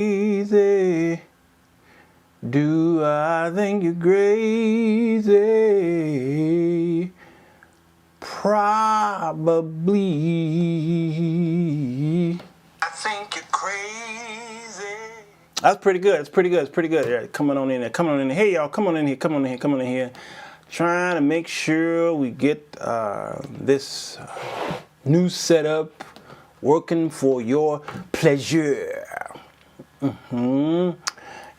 Crazy. Do I think you're crazy? Probably. I think you're crazy. That's pretty good. That's pretty good. It's pretty good. Yeah, coming on in there. Coming on in there. Hey, y'all. Come on in here. Come on in here. Come on in here. Trying to make sure we get this new setup working for your pleasure.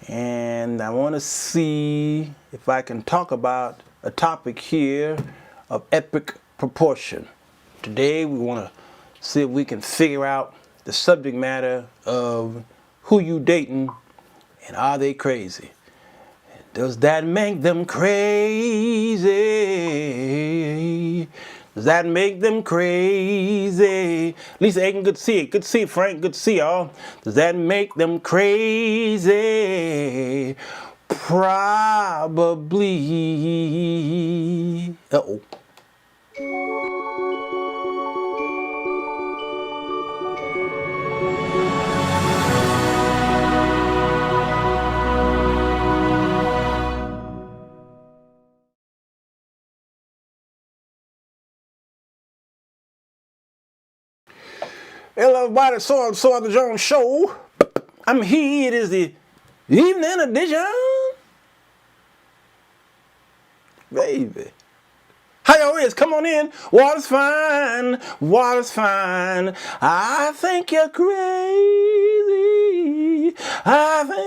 And I want to see if I can talk about a topic here of epic proportion. Today we want to see if we can figure out the subject matter of who you dating and are they crazy? Does that make them crazy? Does that make them crazy? Lisa Aiken, good to see you. Good to see you, Frank. Good to see y'all. Does that make them crazy? Probably. Uh-oh. Hello, everybody. Sirwalterj show. I'm here. It is the evening edition. Baby. How y'all is? Come on in. Water's fine. Water's fine. I think you're crazy. I think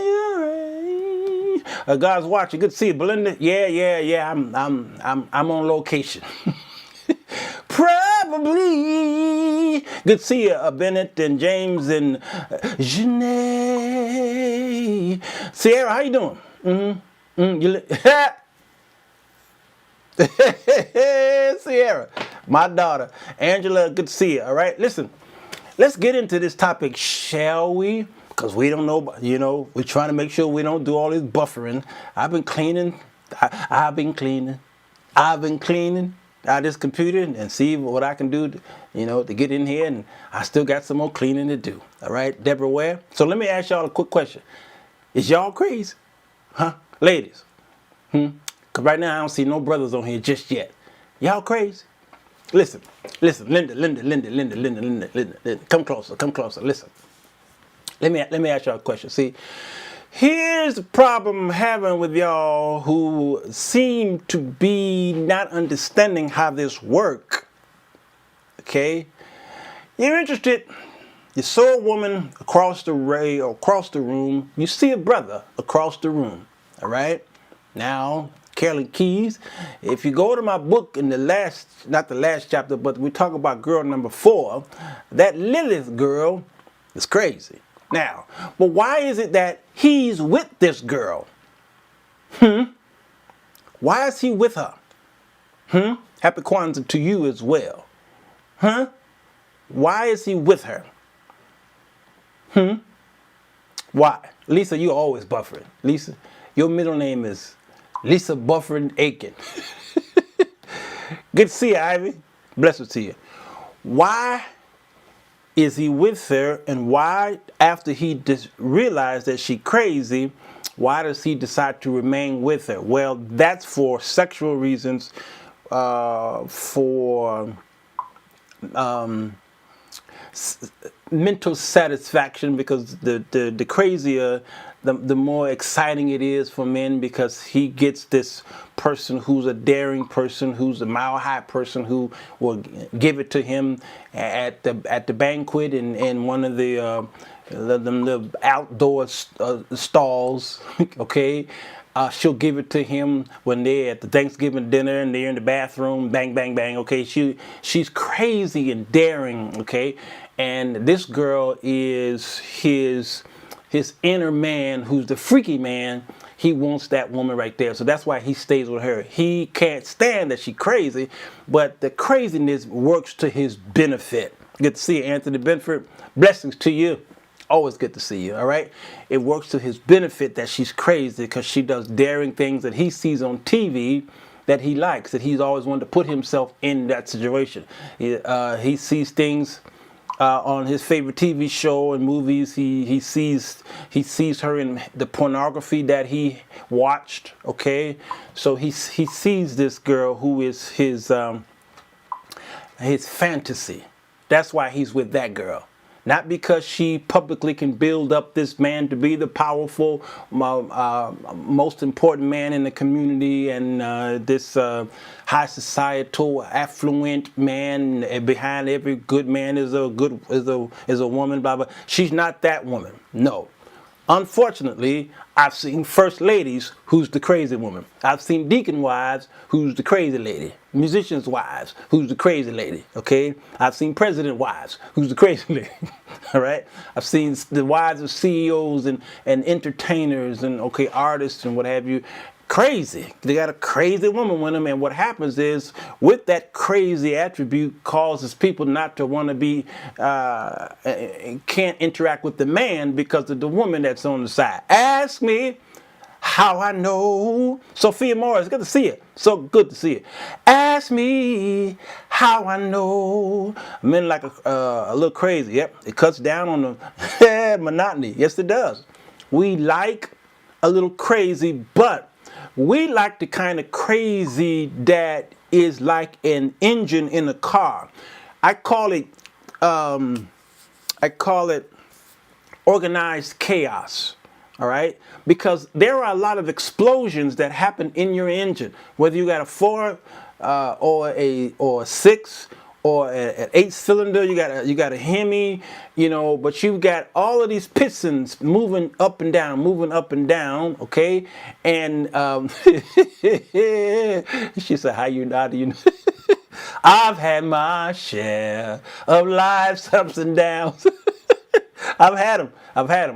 you're crazy. God's watching. Good to see you, Belinda. Yeah. I'm on location. Probably. Good to see you, Bennett and James and Janae. Sierra, how you doing? Sierra, my daughter. Angela, good to see you. All right, listen. Let's get into this topic, shall we? Because we don't know, we're trying to make sure we don't do all this buffering. I've been cleaning out this computer and see what I can do to get in here, and I still got some more cleaning to do. All right, Deborah Ware. So let me ask y'all a quick question. Is y'all crazy? Huh? Ladies? Because right now I don't see no brothers on here just yet. Y'all crazy? Listen. Linda. Come closer. Listen. Let me ask y'all a question. See, here's the problem I'm having with y'all who seem to be not understanding how this works. Okay? You're interested. You saw a woman across the room. You see a brother across the room. All right? Now, Carolyn Keys, if you go to my book in not the last chapter, but we talk about girl number 4, that Lilith girl is crazy. Now, but why is it that he's with this girl? Why is he with her? Happy Kwanzaa to you as well. Why is he with her? Why? Lisa, you always buffering. Lisa, your middle name is Lisa Buffering Aiken. Good to see you, Ivy. Blessed to you. Why is he with her, and why, after he realized that she's crazy, why does he decide to remain with her? Well, that's for sexual reasons, for mental satisfaction, because the crazier, the more exciting it is for men, because he gets this person who's a daring person, who's a mile-high person, who will give it to him at the banquet in one of the outdoor stalls. Okay, she'll give it to him when they're at the Thanksgiving dinner and they're in the bathroom. Bang, bang, bang. Okay, she's crazy and daring. Okay, and this girl is his inner man, who's the freaky man. He wants that woman right there. So that's why he stays with her. He can't stand that she's crazy, but the craziness works to his benefit. Good to see you, Anthony Benford. Blessings to you. Always good to see you, all right? It works to his benefit that she's crazy, because she does daring things that he sees on TV that he likes, that he's always wanted to put himself in that situation. He sees things on his favorite TV show and movies. He sees her in the pornography that he watched. Okay, so he sees this girl who is his fantasy. That's why he's with that girl. Not because she publicly can build up this man to be the powerful, most important man in the community, and this high societal, affluent man. And behind every good man is a woman. Blah blah. She's not that woman. No. Unfortunately, I've seen first ladies who's the crazy woman. I've seen deacon wives who's the crazy lady. Musicians' wives who's the crazy lady. Okay? I've seen president wives who's the crazy lady. All right? I've seen the wives of CEOs and entertainers and artists and what have you. Crazy. They got a crazy woman with them, and what happens is, with that crazy attribute, causes people not to want to be, can't interact with the man because of the woman that's on the side. Ask me how I know. Sophia Morris, good to see you. So good to see you. Ask me how I know. Men like a little crazy. Yep, it cuts down on the monotony. Yes, it does. We like a little crazy, but we like the kind of crazy that is like an engine in a car. I call it organized chaos. All right, because there are a lot of explosions that happen in your engine, whether you got a 4 or a 6 or an 8-cylinder, you got a Hemi, but you've got all of these pistons moving up and down, okay? And she said, how do you know? I've had my share of life's ups and downs. I've had them,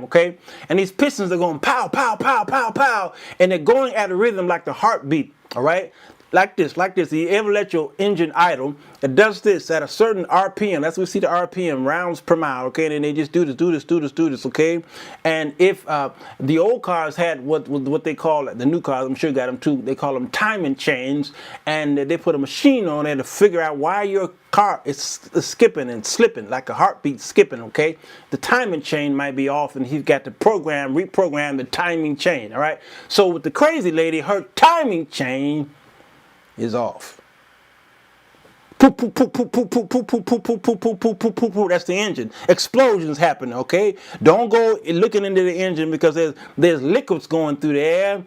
okay? And these pistons are going pow, pow, pow, pow, pow, and they're going at a rhythm like the heartbeat, all right? Like this. You ever let your engine idle? It does this at a certain RPM. That's what we see the RPM, rounds per mile, okay? And then they just do this, okay? And if the old cars had what they call, the new cars, I'm sure you got them too, they call them timing chains, and they put a machine on there to figure out why your car is skipping and slipping, like a heartbeat skipping, okay? The timing chain might be off, and he's got to reprogram the timing chain, all right? So with the crazy lady, her timing chain is off. That's the engine. Explosions happen, okay? Don't go looking into the engine because there's liquids going through the air,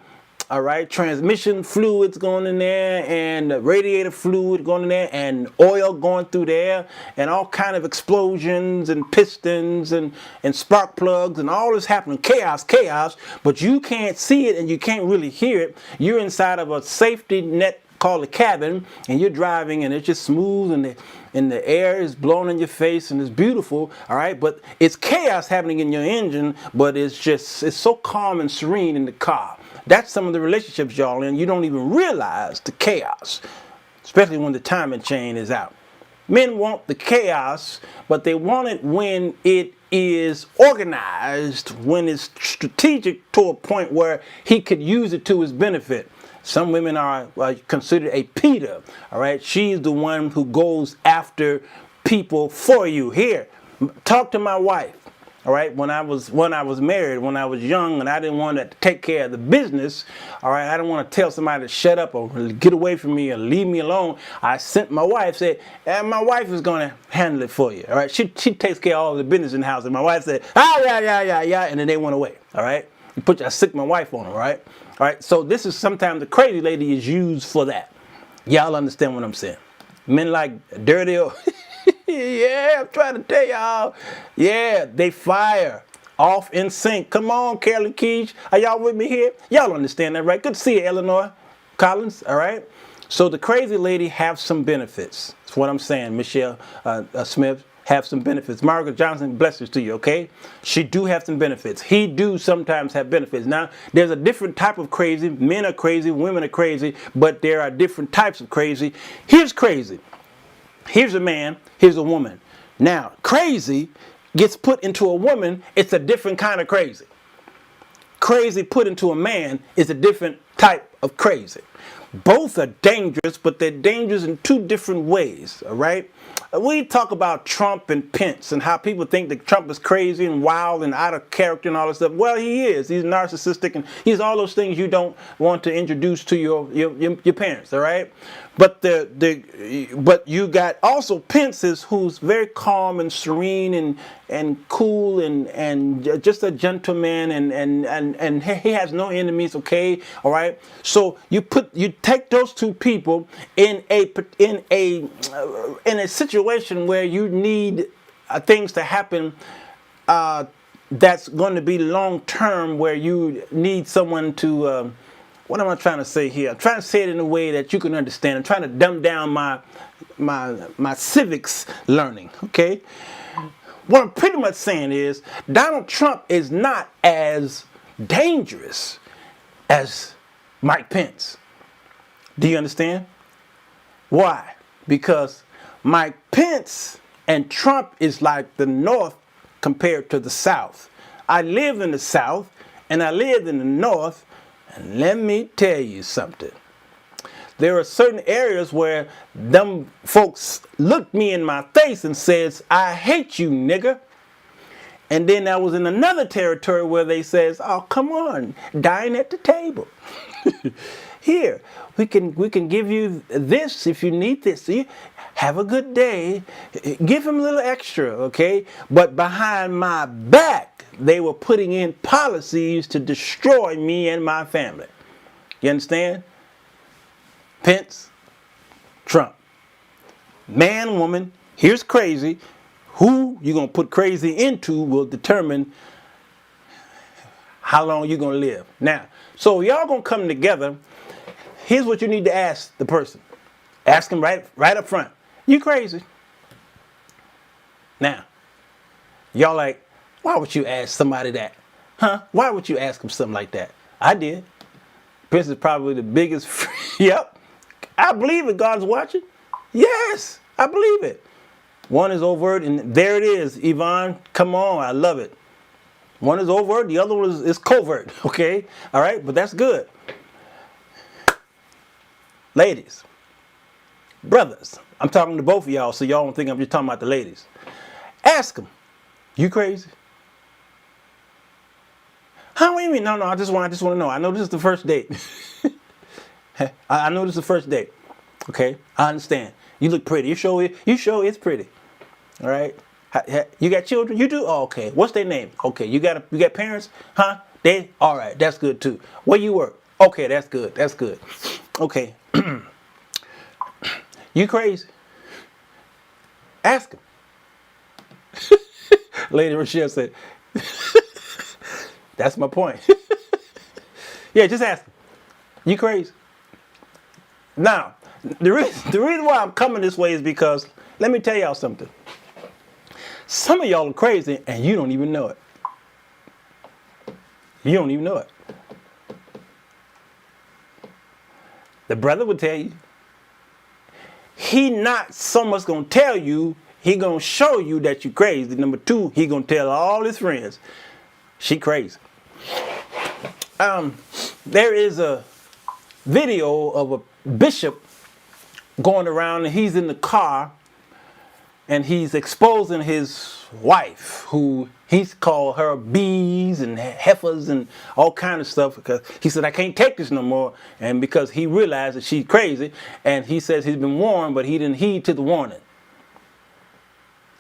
all right? Transmission fluids going in there, and radiator fluid going in there, and oil going through the air, and all kind of explosions and pistons and spark plugs, and all this happening. Chaos, but you can't see it and you can't really hear it. You're inside of a safety net called a cabin, and you're driving, and it's just smooth, and the air is blowing in your face, and it's beautiful, all right? But it's chaos happening in your engine, but it's so calm and serene in the car. That's some of the relationships y'all in. You don't even realize the chaos, especially when the timing chain is out. Men want the chaos, but they want it when it is organized, when it's strategic to a point where he could use it to his benefit. Some women are considered a Peter, all right? She's the one who goes after people for you. Here, talk to my wife, all right? When I was married, when I was young, and I didn't want to take care of the business, all right? I didn't want to tell somebody to shut up or get away from me or leave me alone. I sent my wife, said, my wife is going to handle it for you, all right? She takes care of all the business in the house. And my wife said, yeah, and then they went away, all right? I sick my wife on them, all right? All right, so this is sometimes the crazy lady is used for that. Y'all understand what I'm saying? Men like dirty, yeah, I'm trying to tell y'all. Yeah, they fire off in sync. Come on, Carolyn Keach. Are y'all with me here? Y'all understand that, right? Good to see you, Eleanor Collins, all right? So the crazy lady have some benefits. That's what I'm saying, Michelle Smith. Have some benefits. Margaret Johnson, blessings to you, okay? She do have some benefits. He do sometimes have benefits. Now, there's a different type of crazy. Men are crazy, women are crazy, but there are different types of crazy. Here's crazy. Here's a man, here's a woman. Now, crazy gets put into a woman, it's a different kind of crazy. Crazy put into a man is a different type of crazy. Both are dangerous, but they're dangerous in two different ways, all right? We talk about Trump and Pence and how people think that Trump is crazy and wild and out of character and all this stuff. Well, he is. He's narcissistic and he's all those things you don't want to introduce to your parents, all right? But but you got also Pence who's very calm and serene and cool and just a gentleman and he has no enemies, okay? All right? So you take those two people in a situation where you need things to happen that's going to be long term, where you need someone to what am I trying to say here? I'm trying to say it in a way that you can understand. I'm trying to dumb down my civics learning, okay? What I'm pretty much saying is Donald Trump is not as dangerous as Mike Pence. Do you understand? Why? Because Mike Pence and Trump is like the North compared to the South. I live in the South and I lived in the North, and let me tell you something. There are certain areas where them folks looked me in my face and says, "I hate you, nigga." And then I was in another territory where they says, "Oh, come on, dine at the table." Here, we can give you this if you need this. See, have a good day. Give him a little extra, okay? But behind my back, they were putting in policies to destroy me and my family. You understand? Pence, Trump. Man, woman, here's crazy. Who you're going to put crazy into will determine how long you're going to live. Now, so y'all going to come together. Here's what you need to ask the person. Ask him right up front. You crazy? Now, y'all like, why would you ask somebody that? Huh? Why would you ask him something like that? I did. Prince is probably the biggest. Yep. I believe it. God's watching. Yes, I believe it. One is overt, and there it is. Yvonne, come on. I love it. One is overt. The other one is covert. Okay? All right? But that's good. Ladies, brothers, I'm talking to both of y'all, so y'all don't think I'm just talking about the ladies. Ask them, you crazy? How do you mean? No, I just want to know. I know this is the first date. I know this is the first date. Okay, I understand. You look pretty. You show it's pretty. All right. You got children? You do? Oh, okay. What's their name? Okay. You got parents? Huh? They? All right. That's good too. Where you work? Okay, that's good. That's good. Okay. You crazy? Ask him. Lady Rochelle said, that's my point. Yeah, just ask him. You crazy? Now, the reason why I'm coming this way is because, let me tell y'all something. Some of y'all are crazy and you don't even know it. You don't even know it. The brother would tell you. He not so much gonna tell you, he gonna show you that you crazy. Number two, he gonna tell all his friends, she crazy. There is a video of a bishop going around and he's in the car and he's exposing his wife, who he's called her bees and heifers and all kind of stuff, because he said, I can't take this no more. And because he realized that she's crazy, and he says he's been warned, but he didn't heed to the warning.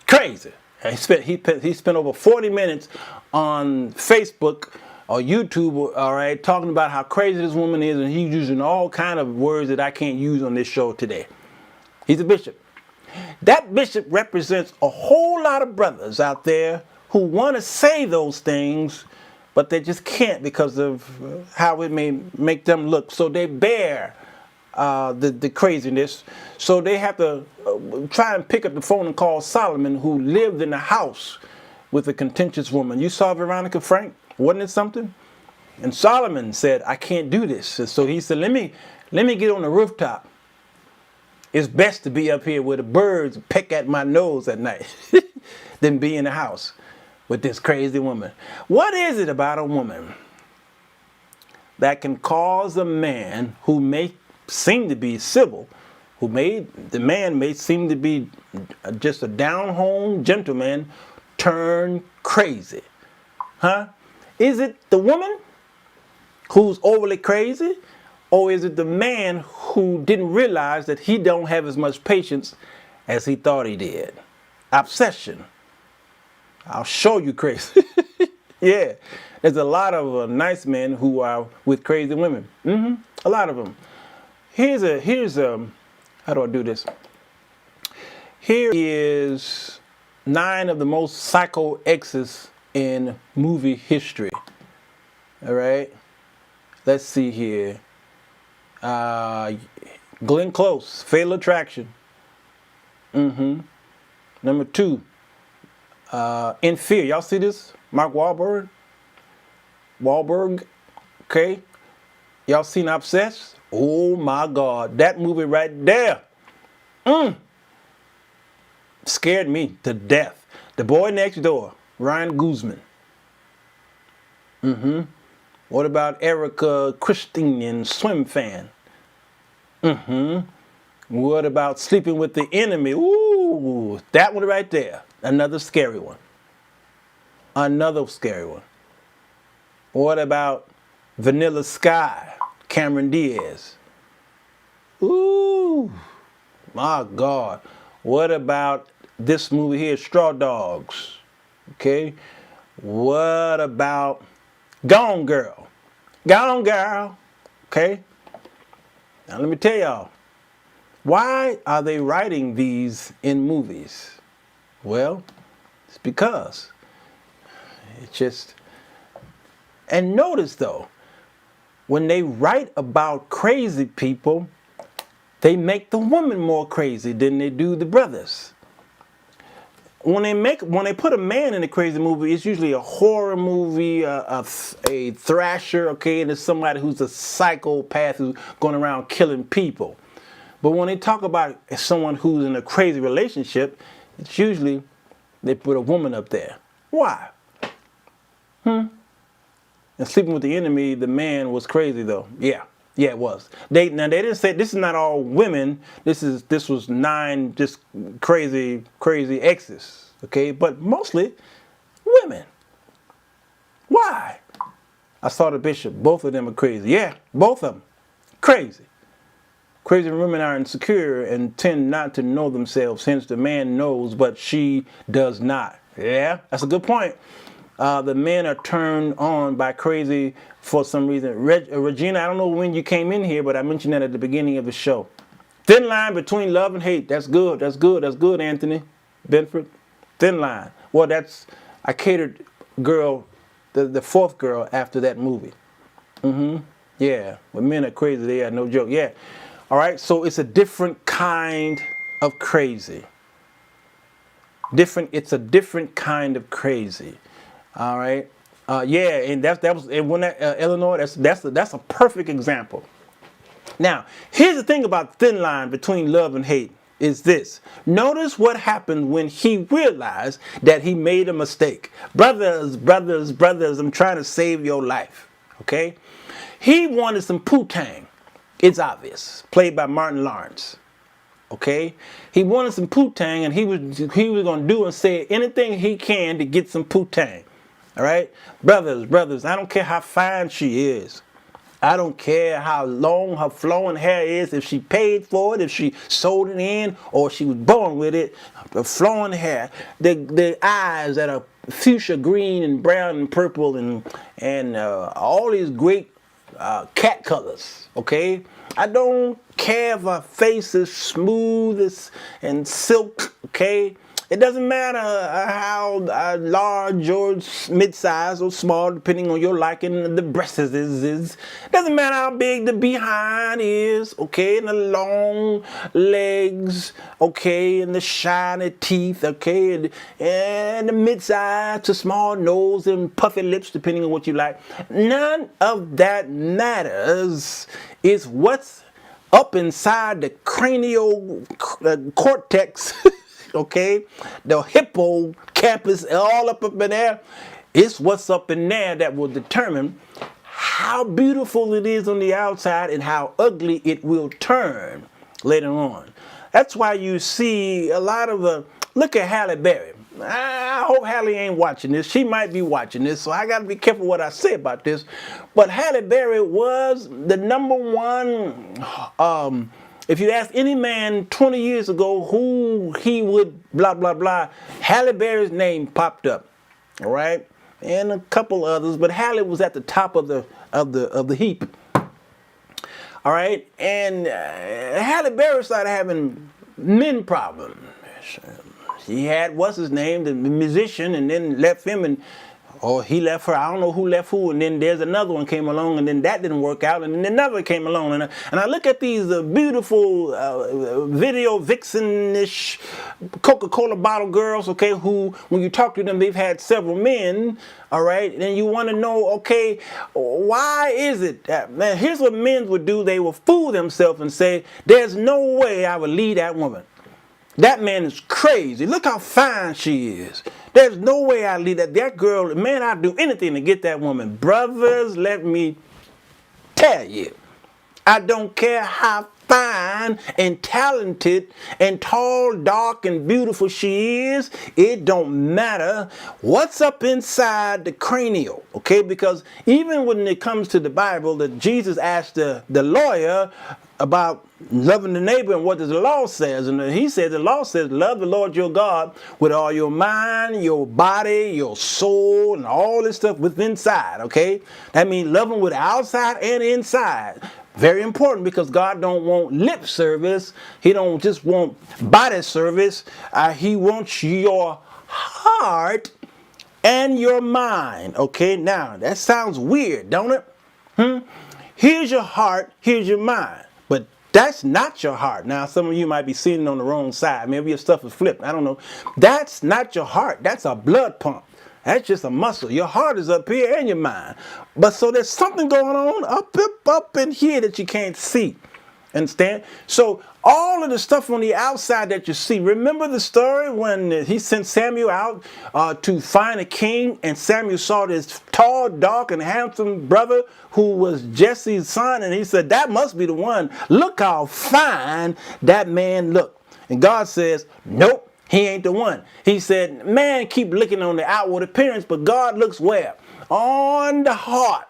Crazy. And he spent over 40 minutes on Facebook or YouTube, all right, talking about how crazy this woman is, and he's using all kind of words that I can't use on this show today. He's a bishop. That bishop represents a whole lot of brothers out there who want to say those things, but they just can't because of how it may make them look. So they bear the craziness. So they have to try and pick up the phone and call Solomon, who lived in a house with a contentious woman. You saw Veronica Frank? Wasn't it something? And Solomon said, I can't do this. And so he said, let me get on the rooftop. It's best to be up here where the birds peck at my nose at night than be in the house with this crazy woman. What is it about a woman that can cause a man who may seem to be civil, the man may seem to be just a down-home gentleman, turn crazy? Huh? Is it the woman who's overly crazy, or is it the man who didn't realize that he don't have as much patience as he thought he did? Obsession. I'll show you crazy. Yeah, there's a lot of nice men who are with crazy women. A lot of them. Here's how do I do this? Here is 9 of the most psycho exes in movie history. All right, let's see here. Glenn Close, Fatal Attraction. Number 2, In Fear. Y'all see this? Mark Wahlberg. Okay. Y'all seen Obsessed? Oh my God, that movie right there. Scared me to death. The Boy Next Door, Ryan Guzman. What about Erica Christian, swim fan? What about Sleeping with the Enemy? Ooh, that one right there. Another scary one. Another scary one. What about Vanilla Sky, Cameron Diaz? Ooh, my God. What about this movie here, Straw Dogs? Okay. What about Gone Girl? Gone Girl. Okay. Now let me tell y'all, why are they writing these in movies? Well, it's because it's just, and notice though, when they write about crazy people, they make the woman more crazy than they do the brothers. When they put a man in a crazy movie, it's usually a horror movie, a thrasher, okay, and it's somebody who's a psychopath who's going around killing people. But when they talk about someone who's in a crazy relationship, it's usually they put a woman up there. Why? And Sleeping with the Enemy, the man was crazy though. Yeah, it was. They didn't say this is not all women. This was 9 just crazy exes. Okay, but mostly women. Why? I saw the bishop. Both of them are crazy. Yeah, both of them crazy. Crazy women are insecure and tend not to know themselves. Hence, the man knows, but she does not. Yeah, that's a good point. The men are turned on by crazy for some reason. Regina, I don't know when you came in here, but I mentioned that at the beginning of the show. Thin line between love and hate. That's good. That's good. That's good, Anthony Benford. Thin line. Well, I catered girl, the 4th girl after that movie. Yeah, when men are crazy, they are no joke. Yeah. All right, so it's a different kind of crazy. It's a different kind of crazy. All right. Yeah, and Illinois. That's a perfect example. Now, here's the thing about thin line between love and hate is this. Notice what happened when he realized that he made a mistake. Brothers, I'm trying to save your life. Okay? He wanted some Poo-Tang. It's obvious. Played by Martin Lawrence. Okay? He wanted some Poo-Tang, and he was going to do and say anything he can to get some Poo-Tang. All right? Brothers, I don't care how fine she is. I don't care how long her flowing hair is, if she paid for it, if she sold it in, or she was born with it. The flowing hair, the eyes that are fuchsia green and brown and purple and all these great cat colors, okay? I don't care if her face is smooth and silk, okay? It doesn't matter how large or mid-size or small, depending on your liking, the breast is. It doesn't matter how big the behind is, okay, and the long legs, okay, and the shiny teeth, okay, and the mid-size to small nose and puffy lips, depending on what you like. None of that matters. It's what's up inside the cranial cortex. Okay, the hippocampus all up in there. It's what's up in there that will determine how beautiful it is on the outside and how ugly it will turn later on. That's why you see a lot of look at Halle Berry. I hope Halle ain't watching this. She might be watching this, so I got to be careful what I say about this. But Halle Berry was the #1. If you ask any man 20 years ago who he would blah blah blah, Halle Berry's name popped up. All right, and a couple others, but Halle was at the top of the heap. All right, and Halle Berry started having men problems. He had, what's his name, the musician, and then left him, or he left her. I don't know who left who, and then there's another one came along, and then that didn't work out, and then another came along, and I look at these beautiful video vixen-ish Coca-Cola bottle girls, okay, who, when you talk to them, they've had several men, all right, and you want to know, okay, why is it that, man, here's what men would do. They will fool themselves and say, there's no way I would leave that woman. That man is crazy. Look how fine she is. There's no way I leave that girl. Man, I'd do anything to get that woman. Brothers, let me tell you, I don't care how fine and talented and tall, dark, and beautiful she is. It don't matter what's up inside the cranial, okay? Because even when it comes to the Bible, that Jesus asked the lawyer about loving the neighbor and what does the law says, and he said the law says love the Lord your God with all your mind, your body, your soul, and all this stuff within inside, okay? That means love him with outside and inside. Very important, because God don't want lip service. He don't just want body service. He wants your heart and your mind, okay? Now that sounds weird, don't it? Here's your heart, here's your mind. But that's not your heart. Now, some of you might be sitting on the wrong side. Maybe your stuff is flipped. I don't know. That's not your heart. That's a blood pump. That's just a muscle. Your heart is up here and your mind. But so there's something going on up in here that you can't see. Understand? So all of the stuff on the outside that you see, remember the story when he sent Samuel out to find a king, and Samuel saw this tall, dark, and handsome brother who was Jesse's son, and he said, that must be the one. Look how fine that man looked. And God says, nope, he ain't the one. He said, man, keep looking on the outward appearance, but God looks where? On the heart.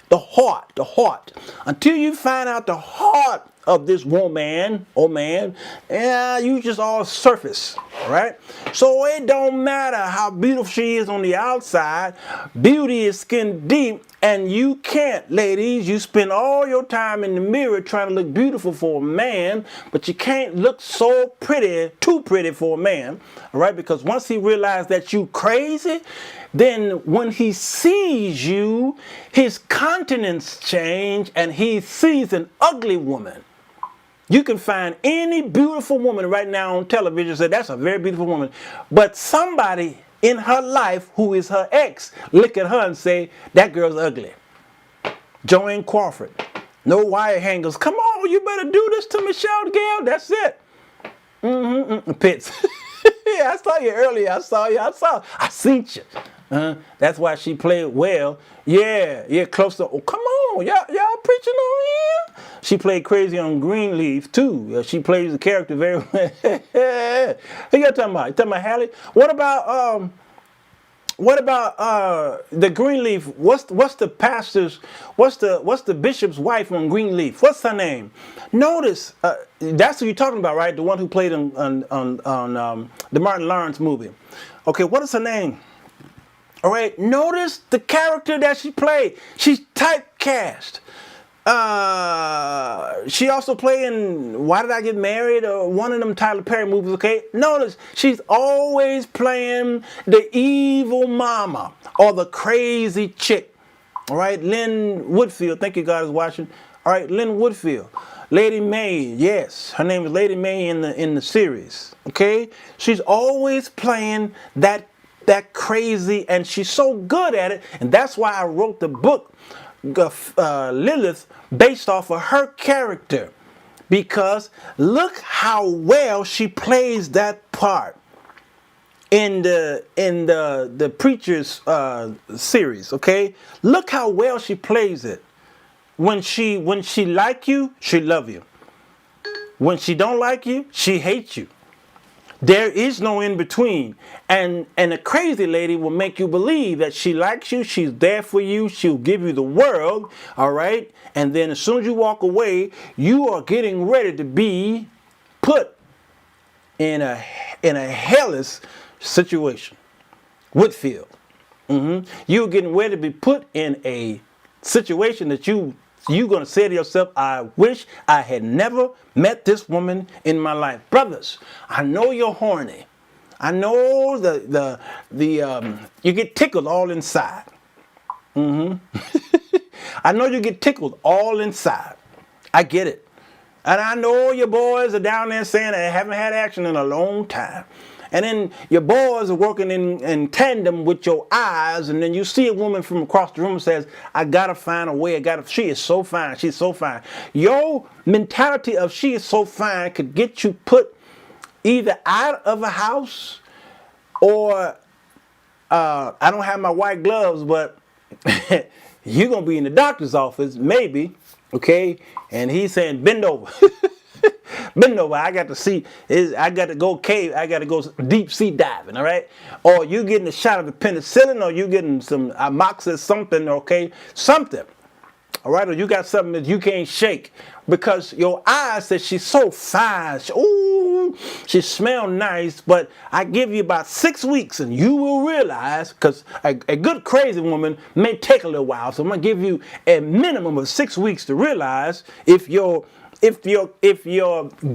The heart, the heart. Until you find out the heart of this woman or man, you just all surface, right? So it don't matter how beautiful she is on the outside. Beauty is skin deep, and you can't, ladies, you spend all your time in the mirror trying to look beautiful for a man, but you can't look so pretty, too pretty for a man, all right? Because once he realizes that you crazy, then when he sees you, his countenance change, and he sees an ugly woman. You can find any beautiful woman right now on television and say, that's a very beautiful woman. But somebody in her life who is her ex, look at her and say, that girl's ugly. Joanne Crawford. No wire hangers. Come on, you better do this to Michelle Gale. That's it. Pitts. Yeah, I saw you earlier. I seen you. That's why she played well. Yeah, close to. Oh, come on, y'all preaching on here. She played crazy on Greenleaf too. She plays the character very well. Who you talking about? You talking about Halle? What about the Greenleaf? What's the pastor's? What's the bishop's wife on Greenleaf? What's her name? Notice that's who you're talking about, right? The one who played on the Martin Lawrence movie. Okay, what is her name? All right, notice the character that she played. She's typecast. She also played in Why Did I Get Married, or one of them Tyler Perry movies, okay? Notice, she's always playing the evil mama or the crazy chick. All right, Lynn Woodfield, thank you God is watching. All right, Lynn Woodfield. Lady May, yes, her name is Lady May in the series, okay? She's always playing that crazy, and she's so good at it, and that's why I wrote the book Lilith based off of her character, because look how well she plays that part. in the preacher's series. Okay, look how well she plays it. When she like you, she love you. When she don't like you, she hates you. There is no in between. And a crazy lady will make you believe that she likes you, she's there for you, she'll give you the world, all right? And then as soon as you walk away, you are getting ready to be put in a hellish situation. Whitfield. You're getting ready to be put in a situation that you're going to say to yourself, I wish I had never met this woman in my life. Brothers, I know you're horny. I know you get tickled all inside. I know you get tickled all inside. I get it. And I know your boys are down there saying they haven't had action in a long time. And then your boys are working in tandem with your eyes, and then you see a woman from across the room and says, I gotta find a way, she is so fine, she's so fine. Your mentality of she is so fine could get you put either out of a house or, I don't have my white gloves, but you're gonna be in the doctor's office, maybe, okay? And he's saying, bend over. Bend over. I got to go cave. I got to go deep sea diving. All right. Or you getting a shot of the penicillin, or you getting some amoxicillin, something. Okay, something. All right. Or you got something that you can't shake because your eyes says she's so fine. Ooh, she smells nice. But I give you about 6 weeks, and you will realize, because a good crazy woman may take a little while. So I'm gonna give you a minimum of 6 weeks to realize if your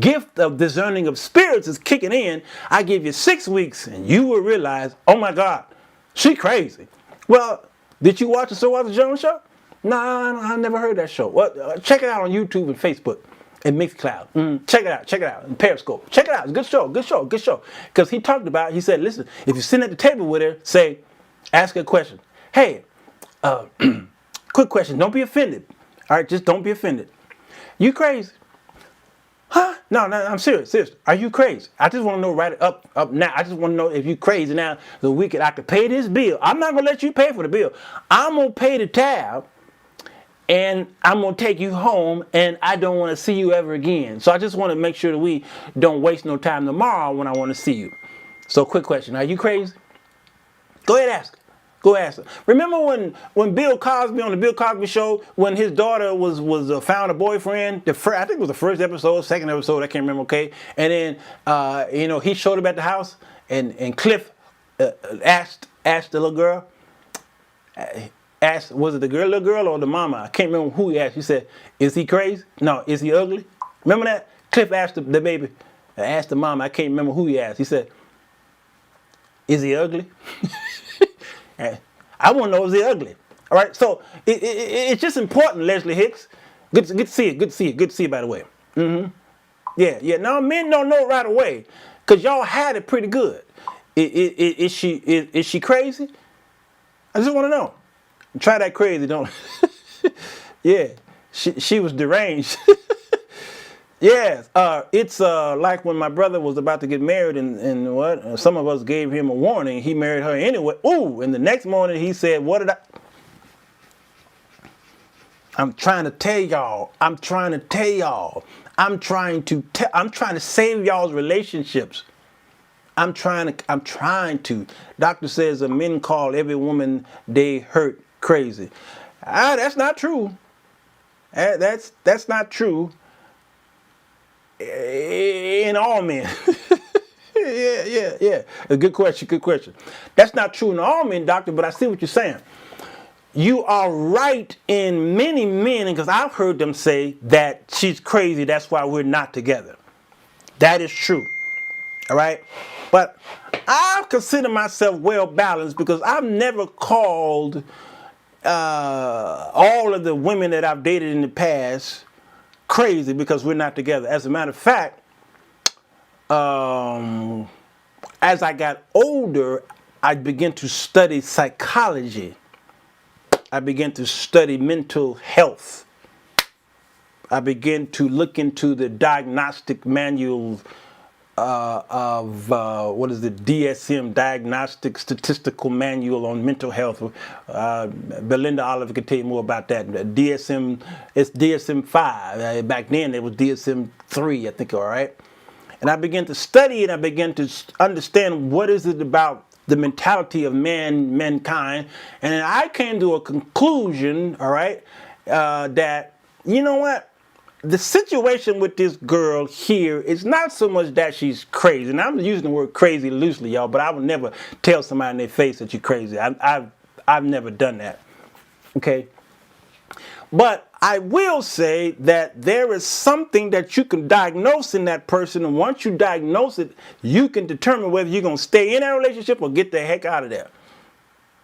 gift of discerning of spirits is kicking in. I give you 6 weeks and you will realize, oh my God, she crazy. Well, did you watch the Sirwalterj show? No, I never heard that show. Well, check it out on YouTube and Facebook and Mixcloud. Check it out. And Periscope. Check it out. It's a good show. Because he said, listen, if you're sitting at the table with her, ask her a question. Hey, quick question. Don't be offended. All right, just don't be offended. You crazy? Huh? No, I'm serious. Are you crazy? I just want to know right up now. I just want to know if you crazy now. The weekend I could pay this bill. I'm not going to let you pay for the bill. I'm going to pay the tab, and I'm going to take you home, and I don't want to see you ever again. So I just want to make sure that we don't waste no time tomorrow when I want to see you. So quick question. Are you crazy? Go ahead, ask. Go ask her. Remember when Bill Cosby on the Bill Cosby show, when his daughter was found a boyfriend? I think it was the first episode, second episode, I can't remember. Okay, and then he showed up at the house, and Cliff asked the little girl. Was it the little girl or the mama? I can't remember who he asked. He said, "Is he crazy? No, is he ugly?" Remember that? Cliff asked the baby, asked the mama. I can't remember who he asked. He said, "Is he ugly?" I want to know, is he ugly? All right, so it's just important, Leslie Hicks. Good to see you. Good to see you, by the way. Yeah. Now, men don't know right away because y'all had it pretty good. Is she crazy? I just want to know. Try that crazy, don't Yeah, she was deranged. Yes, it's like when my brother was about to get married, and what? Some of us gave him a warning. He married her anyway. Ooh, and the next morning he said, "What did I?" I'm trying to tell y'all. I'm trying to save y'all's relationships. I'm trying to. Doctor says men call every woman they hurt crazy. That's not true. That's not true. In all men. Yeah. A good question. That's not true in all men, doctor, but I see what you're saying. You are right in many men, because I've heard them say that she's crazy, that's why we're not together. That is true. All right? But I consider myself well balanced because I've never called all of the women that I've dated in the past crazy because we're not together. As a matter of fact, as I got older, I began to study psychology. I began to study mental health. I began to look into the diagnostic manuals what is the DSM, Diagnostic Statistical Manual on Mental Health. Belinda Oliver can tell you more about that. DSM, it's DSM-5. Back then it was DSM-3, I think, all right? And I began to study and I began to understand what is it about the mentality of mankind. And I came to a conclusion, all right, that, you know what? The situation with this girl here is not so much that she's crazy. And I'm using the word crazy loosely, y'all, but I would never tell somebody in their face that you're crazy. I've never done that. Okay? But I will say that there is something that you can diagnose in that person. And once you diagnose it, you can determine whether you're going to stay in that relationship or get the heck out of there.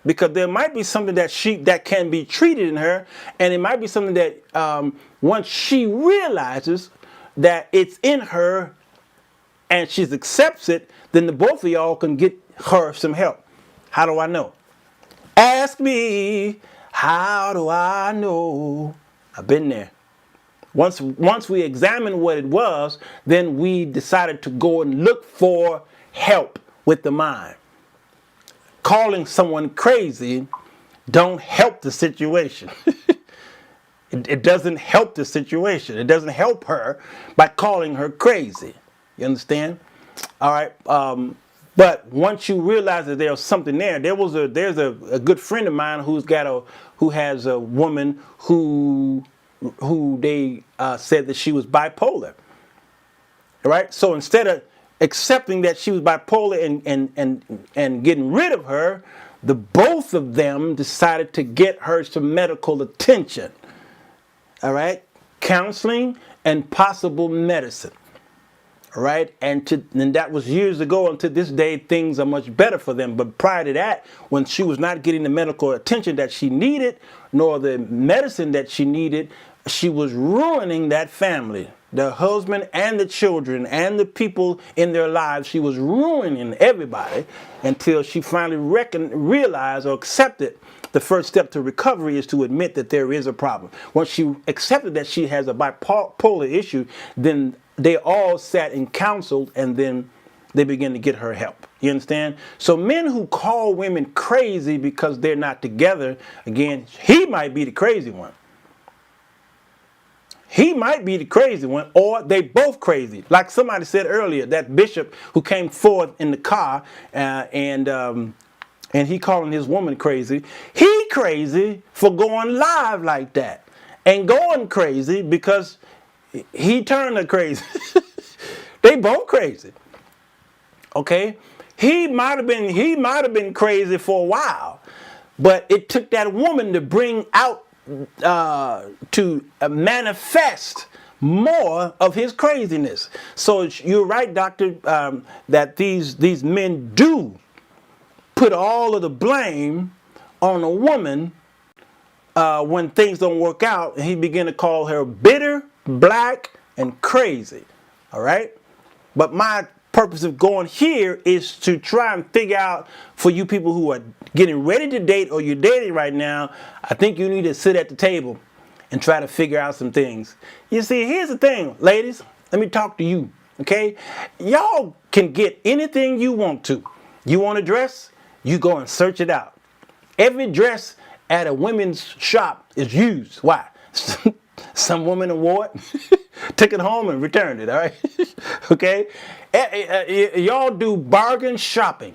Because there might be something that can be treated in her, and it might be something that once she realizes that it's in her and she accepts it, then the both of y'all can get her some help. How do I know? Ask me, how do I know? I've been there. Once we examined what it was, then we decided to go and look for help with the mind. Calling someone crazy don't help the situation. It doesn't help the situation. It doesn't help her by calling her crazy. You understand? All right. But once you realize that there's something there, there's a good friend of mine who has a woman who they said that she was bipolar. All right. So instead of accepting that she was bipolar and getting rid of her, the both of them decided to get her some medical attention. All right, counseling and possible medicine. All right, and that was years ago. Until this day, things are much better for them. But prior to that, when she was not getting the medical attention that she needed, nor the medicine that she needed, she was ruining that family. The husband and the children and the people in their lives, she was ruining everybody until she finally realized or accepted the first step to recovery is to admit that there is a problem. Once she accepted that she has a bipolar issue, then they all sat and counseled, and then they began to get her help. You understand? So men who call women crazy because they're not together, again, he might be the crazy one. He might be the crazy one, or they both crazy. Like somebody said earlier, that bishop who came forth in the car and he calling his woman crazy. He crazy for going live like that and going crazy because he turned her crazy. They both crazy. Okay, he might have been crazy for a while, but it took that woman to bring out. To manifest more of his craziness. So you're right, doctor, that these men do put all of the blame on a woman when things don't work out, and he began to call her bitter, black, and crazy. All right, but my purpose of going here is to try and figure out, for you people who are getting ready to date or you're dating right now, I think you need to sit at the table and try to figure out some things. You see, here's the thing, ladies. Let me talk to you, okay? Y'all can get anything you want to. You want a dress? You go and search it out. Every dress at a women's shop is used. Why? Some woman wore it, took it home and returned it, all right? Okay? Y'all do bargain shopping,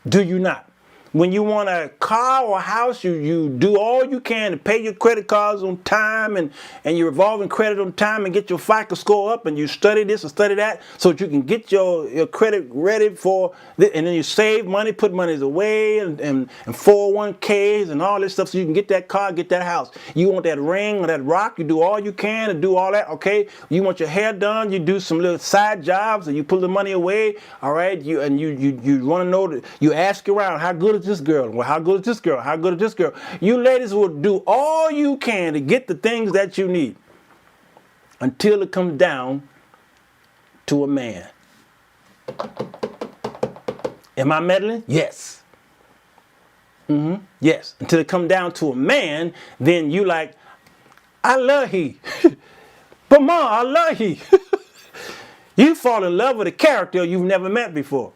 do you not? When you want a car or a house, you do all you can to pay your credit cards on time and your revolving credit on time and get your FICO score up, and you study this and study that so that you can get your credit ready for and then you save money, put monies away and 401ks and all this stuff so you can get that car, get that house. You want that ring or that rock, you do all you can to do all that, okay? You want your hair done, you do some little side jobs and you put the money away, all right? You want to know that you ask around, how good is this girl? Well, how good is this girl? How good is this girl? You ladies will do all you can to get the things that you need until it comes down to a man. Am I meddling? Yes. Yes. Until it comes down to a man, then you like, I love he. But Ma, I love he. You fall in love with a character you've never met before.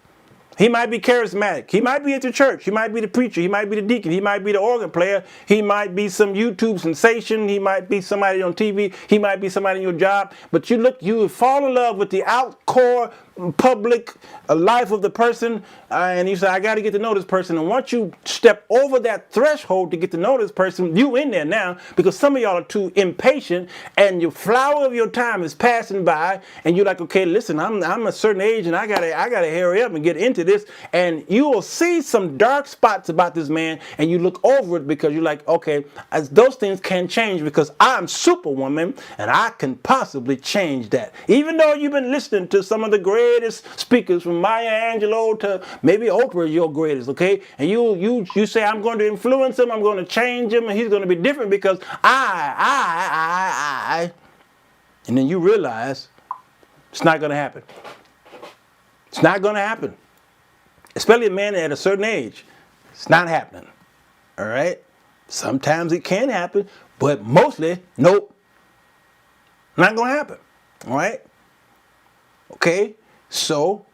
He might be charismatic. He might be at the church. He might be the preacher. He might be the deacon. He might be the organ player. He might be some YouTube sensation. He might be somebody on TV. He might be somebody in your job. But you fall in love with the outcore public life of the person. And you say, I got to get to know this person. And once you step over that threshold to get to know this person, you in there now, because some of y'all are too impatient and your flower of your time is passing by. And you're like, okay, listen, I'm a certain age and I gotta hurry up and get into this. And you will see some dark spots about this man and you look over it because you're like, okay, as those things can change because I'm Superwoman and I can possibly change that. Even though you've been listening to some of the greatest speakers from Maya Angelou to maybe Oprah is your greatest, okay? And you say, I'm going to influence him, I'm going to change him, and he's going to be different because I. And then you realize it's not going to happen. It's not going to happen. Especially a man at a certain age. It's not happening. All right? Sometimes it can happen, but mostly, nope. Not going to happen. All right? Okay? So,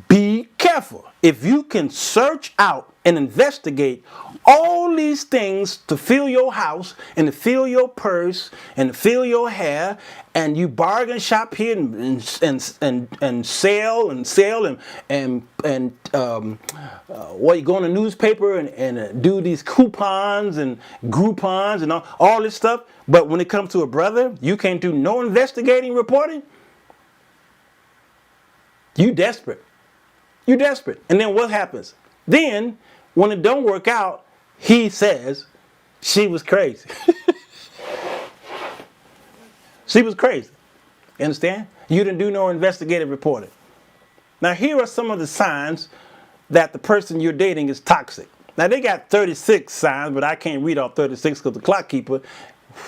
be careful. If you can search out and investigate all these things to fill your house and to fill your purse and to fill your hair, and you bargain shop here and sell what you go in the newspaper and do these coupons and Groupons and all this stuff, but when it comes to a brother, you can't do no investigating reporting. You desperate. You desperate. And then what happens? Then, when it don't work out, he says, she was crazy. She was crazy. You understand? You didn't do no investigative reporting. Now, here are some of the signs that the person you're dating is toxic. Now, they got 36 signs, but I can't read all 36 because the clock keeper,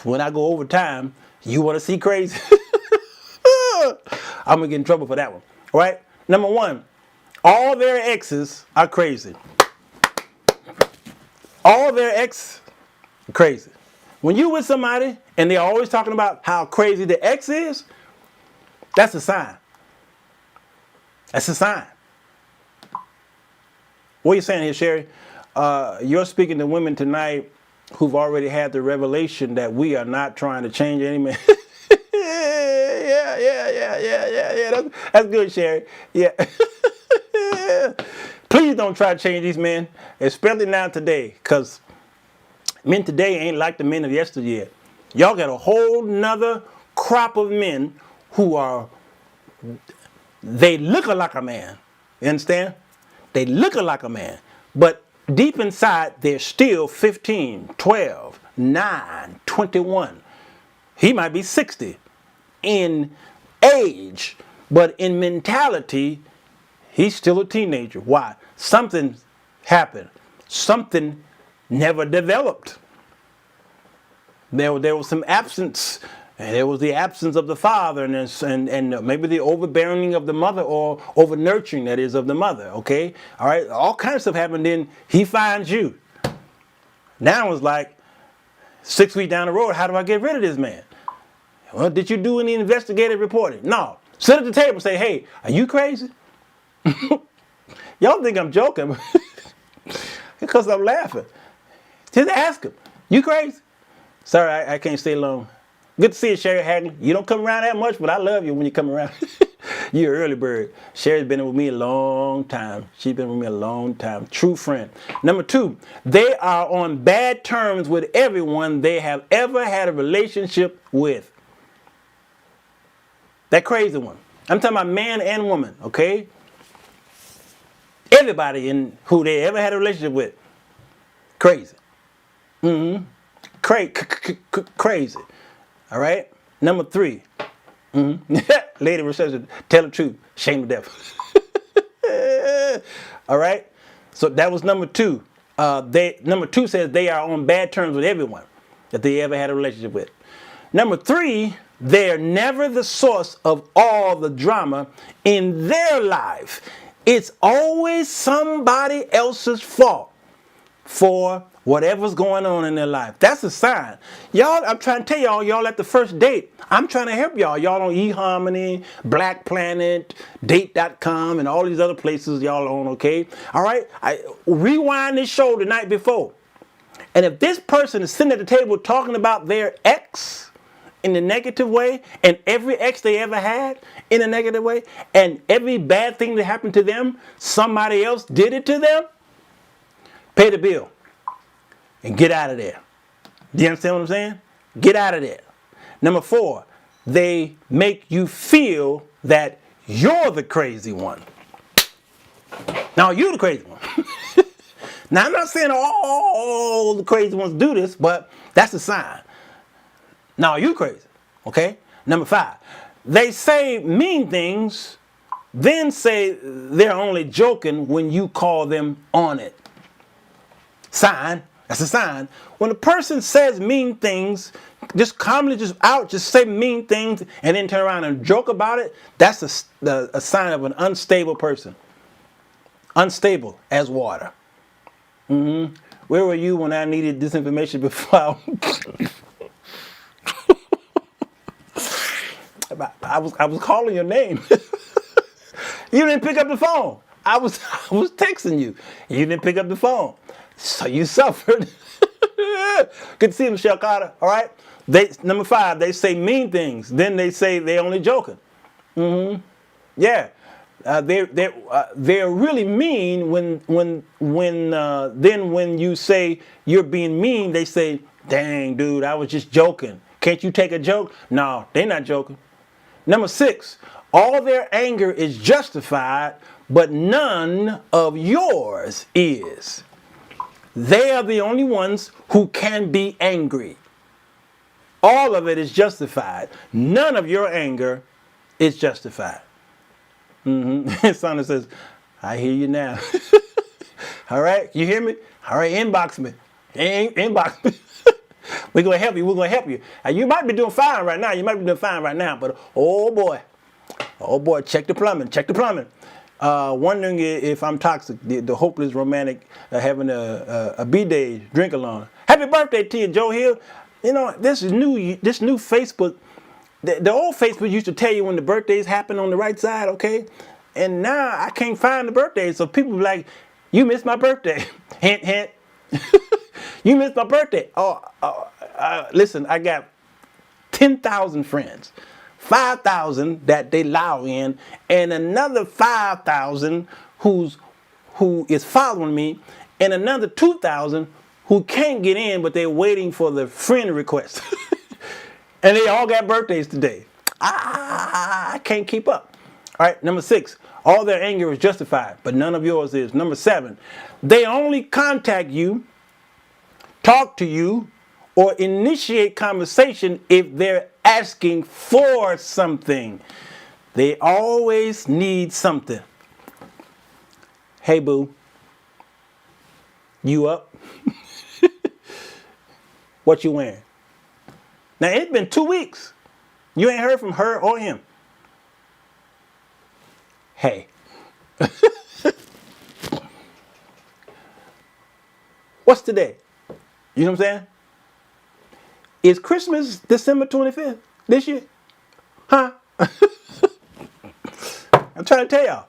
when I go over time, you want to see crazy? I'm going to get in trouble for that one. All right? Number one, all their exes are crazy. All their exes are crazy. When you with somebody and they're always talking about how crazy the ex is, that's a sign. That's a sign. What are you saying here, Sherry? You're speaking to women tonight who've already had the revelation that we are not trying to change any man. Yeah. That's good, Sherry. Yeah. Please don't try to change these men, especially now today, because men today ain't like the men of yesteryear. Y'all got a whole nother crop of men who they look like a man. You understand? They look like a man, but deep inside, they're still 15, 12, 9, 21. He might be 60 in age, but in mentality, he's still a teenager. Why? Something happened. Something never developed. There was some absence. And there was the absence of the father and maybe the overbearing of the mother or over nurturing, that is, of the mother. Okay? All right? All kinds of stuff happened. Then he finds you. Now it's like 6 weeks down the road, how do I get rid of this man? Well, did you do any investigative reporting? No. Sit at the table and say, hey, are you crazy? Y'all think I'm joking because I'm laughing. Just ask him, you crazy? Sorry, I can't stay long. Good to see you, Sherry Hagley. You don't come around that much, but I love you when you come around. You're an early bird. Sherry's been with me a long time. She's been with me a long time. True friend. Number two, they are on bad terms with everyone they have ever had a relationship with. That crazy one. I'm talking about man and woman, okay? Everybody in who they ever had a relationship with. Crazy. Crazy. All right? Number three. Lady reception, tell the truth, shame to death. All right? So that was number two. Number two says they are on bad terms with everyone that they ever had a relationship with. Number three, they're never the source of all the drama in their life. It's always somebody else's fault for whatever's going on in their life. That's a sign. Y'all, I'm trying to tell y'all at the first date. I'm trying to help y'all. Y'all on eHarmony, Black Planet, Date.com, and all these other places y'all on, okay? All right? I rewind this show the night before. And if this person is sitting at the table talking about their ex in a negative way, and every ex they ever had in a negative way, and every bad thing that happened to them, somebody else did it to them, pay the bill. And get out of there. Do you understand what I'm saying? Get out of there. Number 4, they make you feel that you're the crazy one. Now, you're the crazy one. Now, I'm not saying all the crazy ones do this, but that's a sign. Now, you crazy. Okay? Number 5, they say mean things, then say they're only joking when you call them on it. Sign. That's a sign. When a person says mean things, just calmly just say mean things and then turn around and joke about it, that's a sign of an unstable person. Unstable as water. Where were you when I needed this information before? I was calling your name. You didn't pick up the phone. I was texting you. You didn't pick up the phone. So you suffered. Good to see you, Michelle Carter. All right. Number 5, they say mean things. Then they say they're only joking. Yeah. They're really mean when you say you're being mean, they say, dang, dude, I was just joking. Can't you take a joke? No, they're not joking. Number 6, all their anger is justified, but none of yours is. They are the only ones who can be angry. All of it is justified. None of your anger is justified. Sandra says, I hear you now. All right, you hear me? All right, inbox me. Inbox me. We're going to help you. We're going to help you. You might be doing fine right now. But oh boy, check the plumbing. Check the plumbing. Wondering if I'm toxic. The hopeless romantic having a B-day drink along. Happy birthday to you, Joe Hill. You know, this new Facebook. The old Facebook used to tell you when the birthdays happen on the right side, okay? And now I can't find the birthdays, so people be like, you missed my birthday. Hint, hint. You missed my birthday. Listen, I got 10,000 friends. 5,000 that they allow in, and another 5,000 who is following me, and another 2,000 who can't get in, but they're waiting for the friend request. And they all got birthdays today. I can't keep up. All right, number 6, all their anger is justified, but none of yours is. Number 7, they only contact you, talk to you, or initiate conversation if they're asking for something. They always need something. Hey, boo. You up? What you wearing? Now, it's been 2 weeks. You ain't heard from her or him. Hey. What's today? You know what I'm saying? Is Christmas December 25th this year? Huh? I'm trying to tell y'all.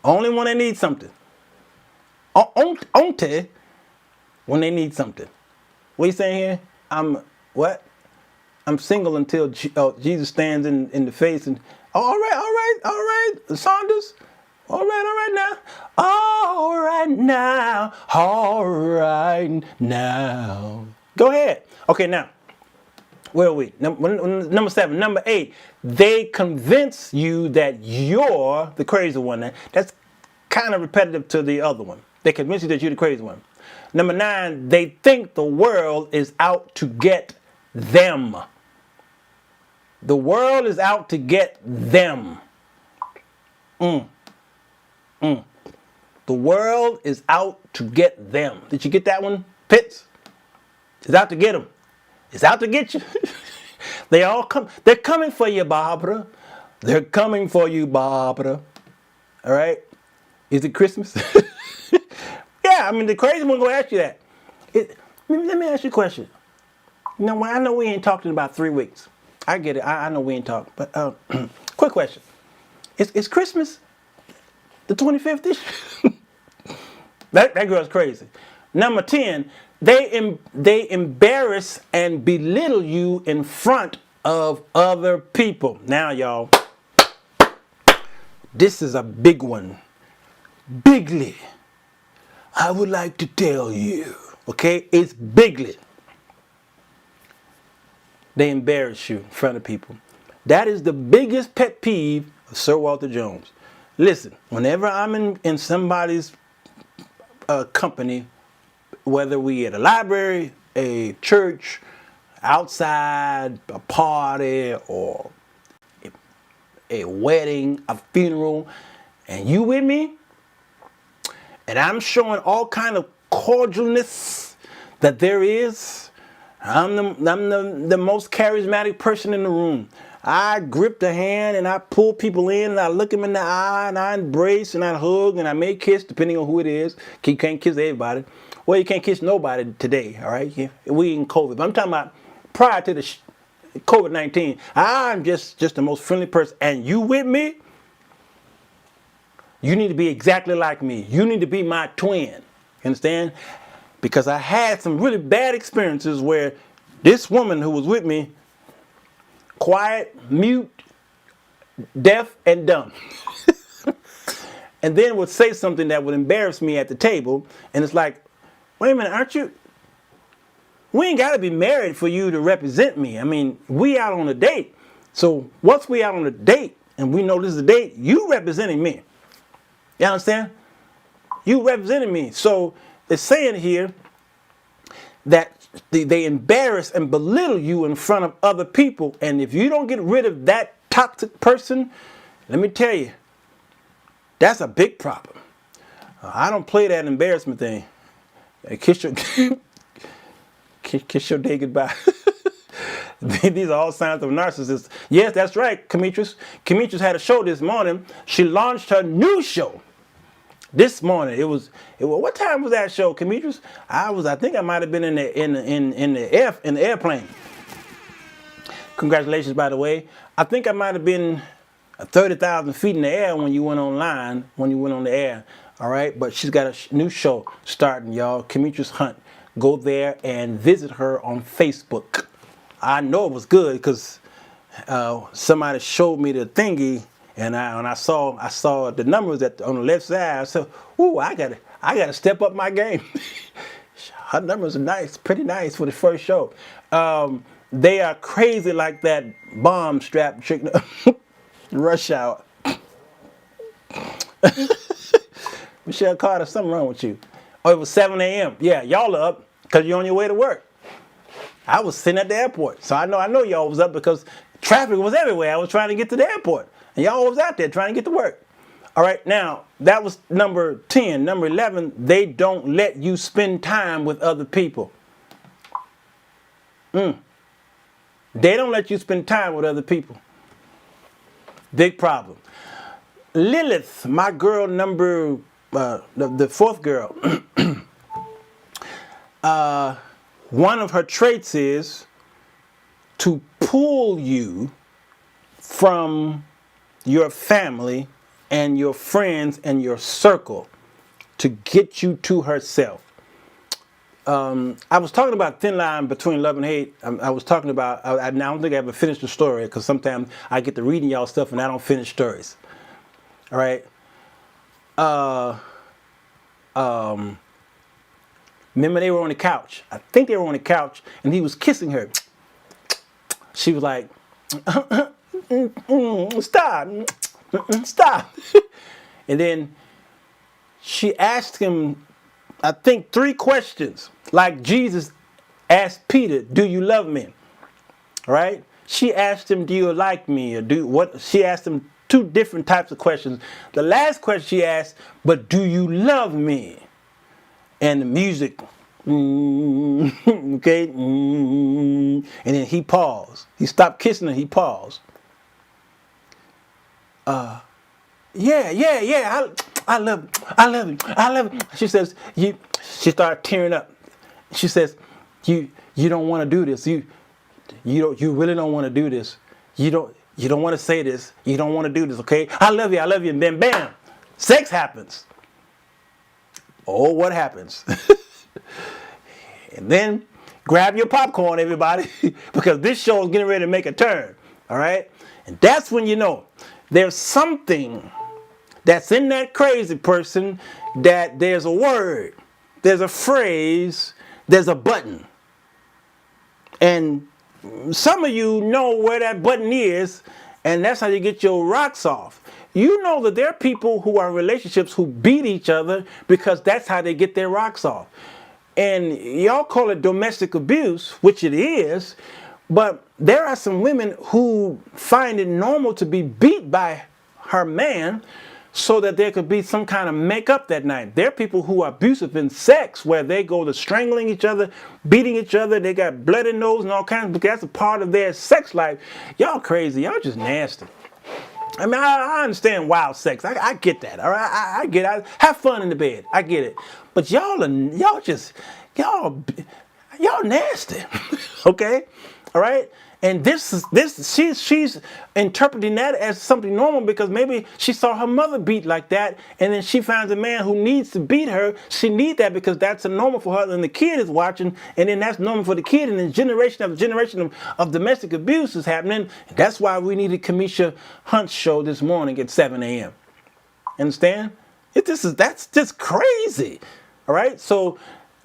Only when they need something. Only when they need something. What you saying here? I'm single until Jesus stands in the face and, all right, Saunders. All right now. All right now. Go ahead. Okay, now. Where are we? Number 7. Number 8. They convince you that you're the crazy one. That's kind of repetitive to the other one. They convince you that you're the crazy one. Number 9. They think the world is out to get them. The world is out to get them. The world is out to get them. Did you get that one, Pitts? It's out to get them. It's out to get you. They all come. They're coming for you, Barbara. They're coming for you, Barbara. All right? Is it Christmas? Yeah, I mean, the crazy one gonna ask you that. Let me ask you a question. Now, I know we ain't talked in about 3 weeks. I get it. I know we ain't talked. But quick question. Is Christmas the 25th? That girl's crazy. Number 10, they embarrass and belittle you in front of other people. Now, y'all, this is a big one. Bigly, I would like to tell you, okay, it's bigly. They embarrass you in front of people. That is the biggest pet peeve of Sir Walter Jones. Listen, whenever I'm in somebody's company, whether we at a library, a church, outside, a party, or a wedding, a funeral, and you with me, and I'm showing all kind of cordialness that there is, I'm the most charismatic person in the room. I grip the hand and I pull people in and I look them in the eye and I embrace and I hug and I may kiss, depending on who it is. You can't kiss everybody. Well, you can't kiss nobody today, all right? We in COVID. But I'm talking about prior to the COVID-19. I'm just the most friendly person. And you with me? You need to be exactly like me. You need to be my twin. You understand? Because I had some really bad experiences where this woman who was with me, quiet, mute, deaf, and dumb. And then would say something that would embarrass me at the table. And it's like, wait a minute, aren't you? We ain't got to be married for you to represent me. I mean, we out on a date. So once we out on a date and we know this is a date, you representing me. You understand? You representing me. So it's saying here that they embarrass and belittle you in front of other people. And if you don't get rid of that toxic person, let me tell you, that's a big problem. I don't play that embarrassment thing. Kiss your day goodbye. These are all signs of narcissists. Yes, that's right, Demetrius. Demetrius had a show this morning. She launched her new show this morning. It was what time was that show, Demetrius? I think I might have been in the airplane. Congratulations, by the way. I think I might have been 30,000 feet in the air when you went online, when you went on the air. All right, but she's got a new show starting, y'all. Demetrius Hunt. Go there and visit her on Facebook. I know it was good because somebody showed me the thingy, and I saw the numbers on the left side. I said, "Ooh, I gotta step up my game." Her numbers are nice, pretty nice for the first show. They are crazy like that bomb strap chick. Rush Hour. Michelle Carter, something wrong with you. Oh, it was 7 a.m. Yeah, y'all are up because you're on your way to work. I was sitting at the airport. So I know y'all was up because traffic was everywhere. I was trying to get to the airport. And y'all was out there trying to get to work. All right, now, that was number 10. Number 11, they don't let you spend time with other people. They don't let you spend time with other people. Big problem. Lilith, my girl number, the fourth girl, one of her traits is to pull you from your family and your friends and your circle to get you to herself. I was talking about thin line between love and hate. I was talking about, I don't think I ever finished the story because sometimes I get to reading y'all stuff and I don't finish stories. All right. Remember they were on the couch. I think they were on the couch and he was kissing her. She was like, stop, stop. And then she asked him, I think 3 questions, like Jesus asked Peter, do you love me? Right? She asked him, do you like me? Or what? She asked him 2 different types of questions. The last question she asked, but do you love me? And the music, okay, and then he paused. He stopped kissing her, he paused. Yeah, I love you. She says, she started tearing up. She says, you don't want to do this. You really don't want to do this. You don't want to say this. You don't want to do this, okay? I love you, and then bam, sex happens. Oh, what happens? And then grab your popcorn, everybody, because this show is getting ready to make a turn, all right? And that's when you know there's something that's in that crazy person, that there's a word, there's a phrase, there's a button. And some of you know where that button is, and that's how you get your rocks off. You know that there are people who are in relationships who beat each other because that's how they get their rocks off. And y'all call it domestic abuse, which it is, but there are some women who find it normal to be beat by her man so that there could be some kind of makeup that night. There are people who are abusive in sex, where they go to strangling each other, beating each other, they got blood in nose and all kinds, because that's a part of their sex life. Y'all crazy, y'all just nasty. I mean, I understand wild sex. I get that, all right? I get it. Have fun in the bed. I get it. But y'all nasty, okay? All right? And she's interpreting that as something normal because maybe she saw her mother beat like that, and then she finds a man who needs to beat her. She needs that because that's a normal for her, and the kid is watching, and then that's normal for the kid, and then generation after generation of domestic abuse is happening. That's why we needed Kamisha Hunt's show this morning at 7 a.m. Understand? That's just crazy. All right? So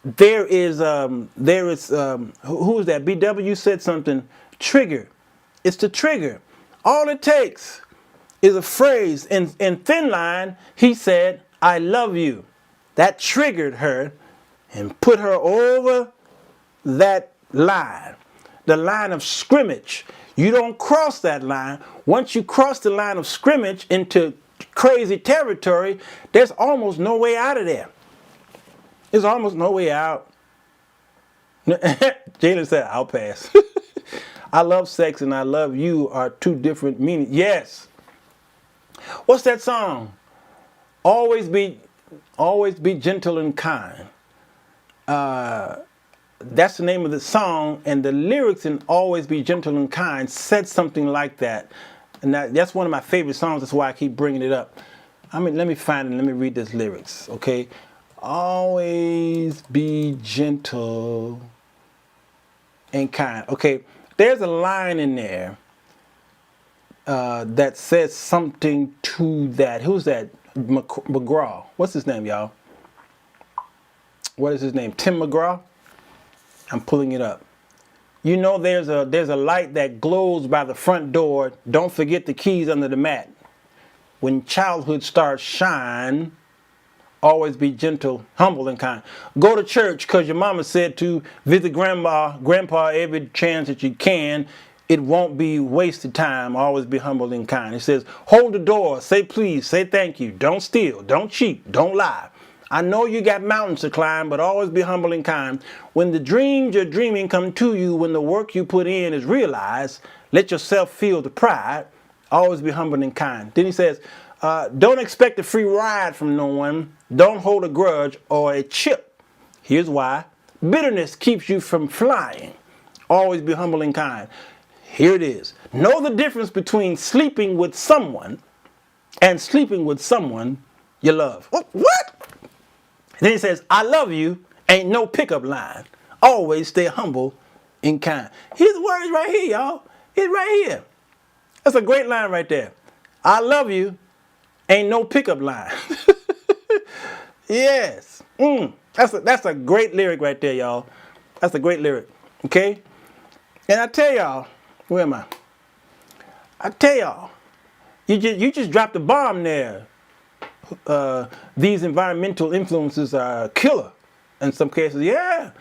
there is who is that? BW said something. Trigger. It's the trigger. All it takes is a phrase. In Thin Line, he said, I love you. That triggered her and put her over that line. The line of scrimmage. You don't cross that line. Once you cross the line of scrimmage into crazy territory, there's almost no way out of there. There's almost no way out. Jalen said, I'll pass. I love sex and I love you are two different meanings. Yes. What's that song? Always be gentle and kind. That's the name of the song, and the lyrics in Always Be Gentle and Kind said something like that. And that's one of my favorite songs. That's why I keep bringing it up. I mean, let me find it. Let me read this lyrics, okay? Always be gentle and kind. Okay. There's a line in there that says something to that. Who's that? McGraw. What's his name, y'all? What is his name? Tim McGraw? I'm pulling it up. You know there's a light that glows by the front door. Don't forget the keys under the mat. When childhood starts shine, always be gentle, humble, and kind. Go to church because your mama said to. Visit grandpa every chance that you can. It won't be wasted time. Always be humble and kind. It says, hold the door. Say please. Say thank you. Don't steal. Don't cheat. Don't lie. I know you got mountains to climb, but always be humble and kind. When the dreams you're dreaming come to you, when the work you put in is realized, let yourself feel the pride. Always be humble and kind. Then he says, don't expect a free ride from no one. Don't hold a grudge or a chip. Here's why. Bitterness keeps you from flying. Always be humble and kind. Here it is. Know the difference between sleeping with someone and sleeping with someone you love. What? Then he says, I love you ain't no pickup line. Always stay humble and kind. His words right here, y'all. It's right here. That's a great line right there. I love you ain't no pickup line. Yes. That's a great lyric right there, y'all. That's a great lyric. Okay? And I tell y'all, where am I? I tell y'all, you just dropped a bomb there. These environmental influences are killer in some cases. Yeah,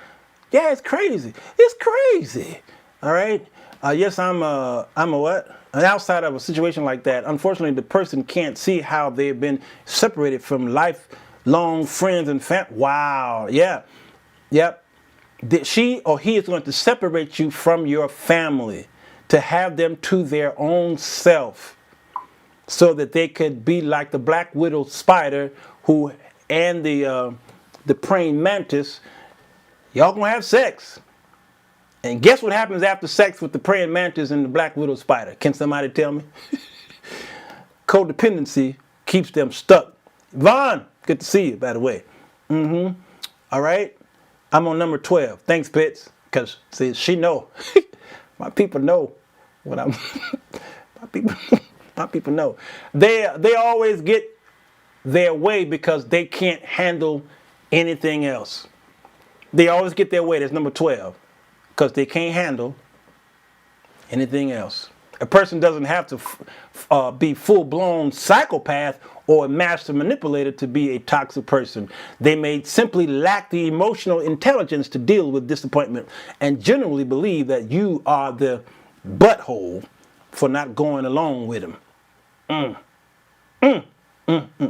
it's crazy. It's crazy. All right. Yes, I'm a what? And outside of a situation like that, unfortunately, the person can't see how they've been separated from lifelong friends and family. Wow. Yeah. Yep. She or he is going to separate you from your family to have them to their own self so that they could be like the black widow spider and the praying mantis. Y'all gonna have sex. And guess what happens after sex with the praying mantis and the black widow spider? Can somebody tell me? Codependency keeps them stuck. Vaughn, good to see you, by the way. All right. I'm on number 12. Thanks, Pitts. Because, see, she know. My people know what I'm... my people know. They always get their way because they can't handle anything else. They always get their way. That's number 12. Because they can't handle anything else. A person doesn't have to be full-blown psychopath or a master manipulator to be a toxic person. They may simply lack the emotional intelligence to deal with disappointment and generally believe that you are the butthole for not going along with him.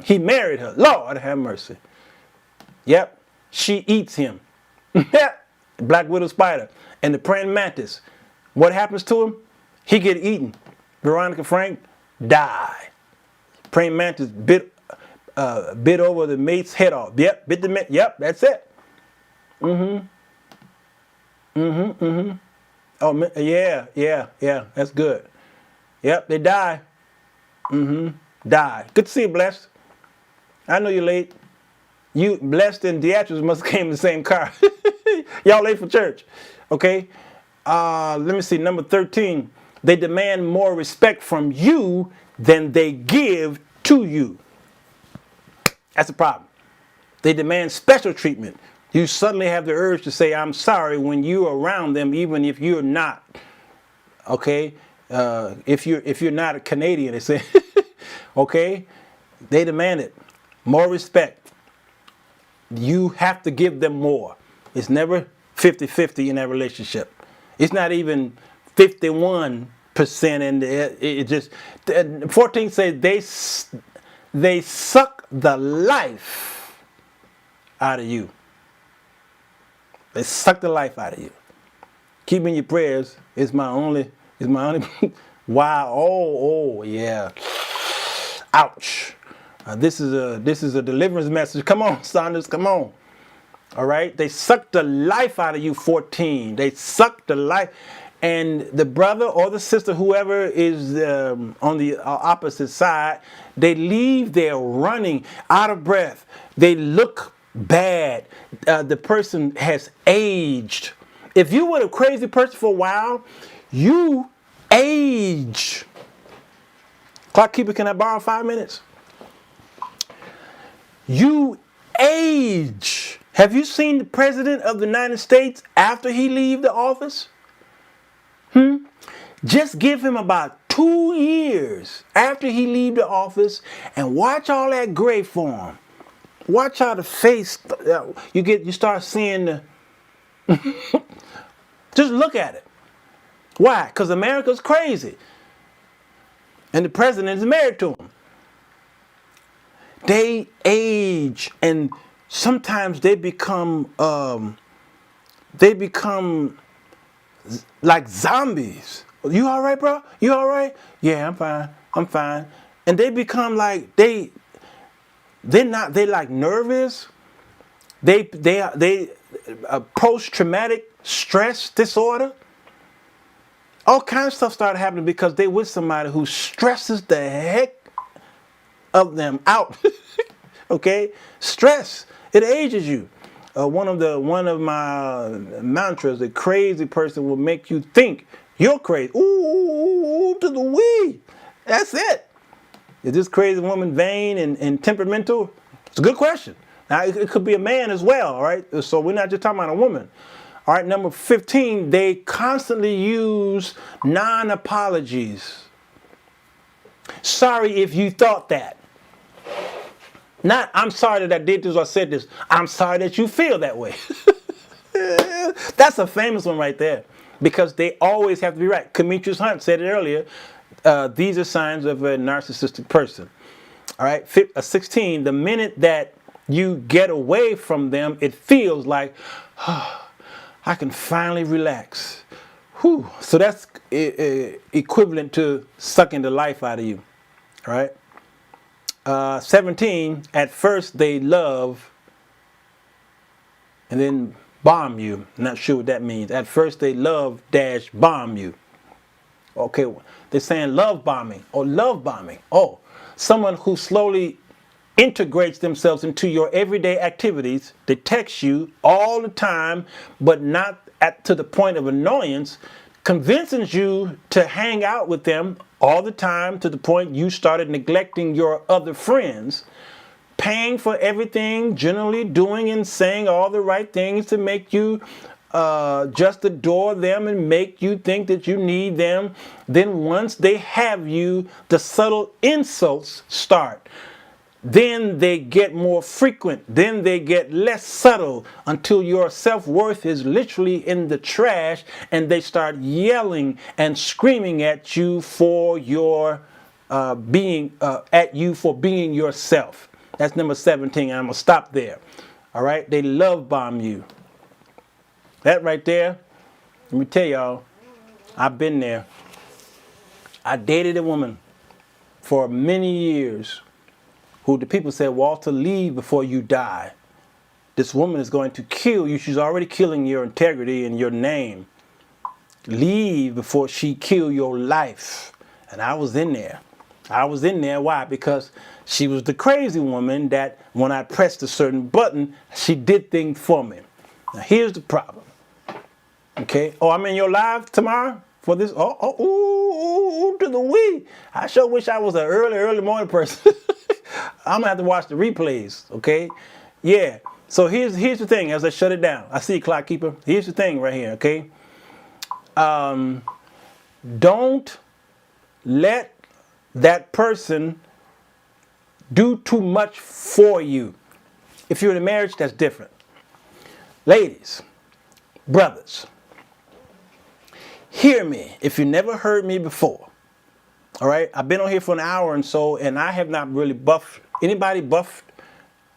He married her. Lord have mercy. Yep. She eats him. Black widow spider. And the praying mantis. What happens to him? He get eaten. Veronica Frank die. Praying mantis bit over the mate's head off. Yep, bit the mate. Yep, that's it. Oh, yeah. That's good. Yep, they die. Die. Good to see you, Blessed. I know you're late. You, Blessed and Deatrice must have came in the same car. Y'all late for church. Okay. Let me see. Number 13. They demand more respect from you than they give to you. That's the problem. They demand special treatment. You suddenly have the urge to say, I'm sorry when you're around them, even if you're not. Okay. If you're not a Canadian, they say, okay. They demand it. More respect. You have to give them more. It's never 50-50 in that relationship. It's not even 51%, and it just 14 says they suck the life out of you. They suck the life out of you. Keep me in your prayers. It's my only. Wow. Oh yeah. Ouch. This is a deliverance message. Come on, Saunders. Come on. All right. They suck the life out of you. 14. They suck the life. And the brother or the sister, whoever is on the opposite side, they leave there running, out of breath. They look bad. The person has aged. If you were a crazy person for a while, you age. Clockkeeper, can I borrow 5 minutes? You age. Have you seen the President of the United States after he leaves the office? Just give him about 2 years after he leave the office and watch all that gray form. Watch how the face, you start seeing the, just look at it. Why? Because America's crazy. And the president is married to him. They age, and sometimes they become like zombies. You all right, bro? You all right? Yeah, I'm fine. And they become like they like nervous. They post-traumatic stress disorder. All kinds of stuff started happening because they with somebody who stresses the heck of them out. Okay, stress, it ages you. One of my mantras: a crazy person will make you think you're crazy. Ooh, to the wee. That's it. Is this crazy woman vain and temperamental? It's a good question. Now it could be a man as well. All right, so we're not just talking about a woman. All right, number 15, they constantly use non-apologies. Sorry if you thought that. Not, I'm sorry that I did this or said this. I'm sorry that you feel that way. That's a famous one right there. Because they always have to be right. Demetrius Hunt said it earlier. These are signs of a narcissistic person. All right, 16, the minute that you get away from them, it feels like, I can finally relax. Whew. So that's equivalent to sucking the life out of you. All right. 17, at first they love, and then bomb you. Not sure what that means. At first they love dash bomb you. Okay, they're saying love bombing or love bombing. Oh, someone who slowly integrates themselves into your everyday activities. They text you all the time, but not to the point of annoyance, convinces you to hang out with them all the time to the point you started neglecting your other friends, paying for everything, generally doing and saying all the right things to make you just adore them and make you think that you need them. Then once they have you, the subtle insults start. Then they get more frequent. Then they get less subtle until your self-worth is literally in the trash and they start yelling and screaming at you for your being yourself. That's number 17. And I'm going to stop there. All right. They love bomb you. That right there. Let me tell y'all, I've been there. I dated a woman for many years who the people said, Walter, leave before you die. This woman is going to kill you. She's already killing your integrity and your name. Leave before she kill your life. And I was in there. I was in there. Why? Because she was the crazy woman that when I pressed a certain button, she did things for me. Now here's the problem. Okay. Oh, I'm in your live tomorrow for this. Ooh, to the wee. I sure wish I was an early morning person. I'm gonna have to watch the replays, okay? Yeah. So here's the thing. As I shut it down, I see you, clock keeper. Here's the thing right here, okay? Don't let that person do too much for you. If you're in a marriage, that's different. Ladies, brothers, hear me. If you never heard me before. All right, I've been on here for an hour and so, and I have not really buffed. Anybody buffed?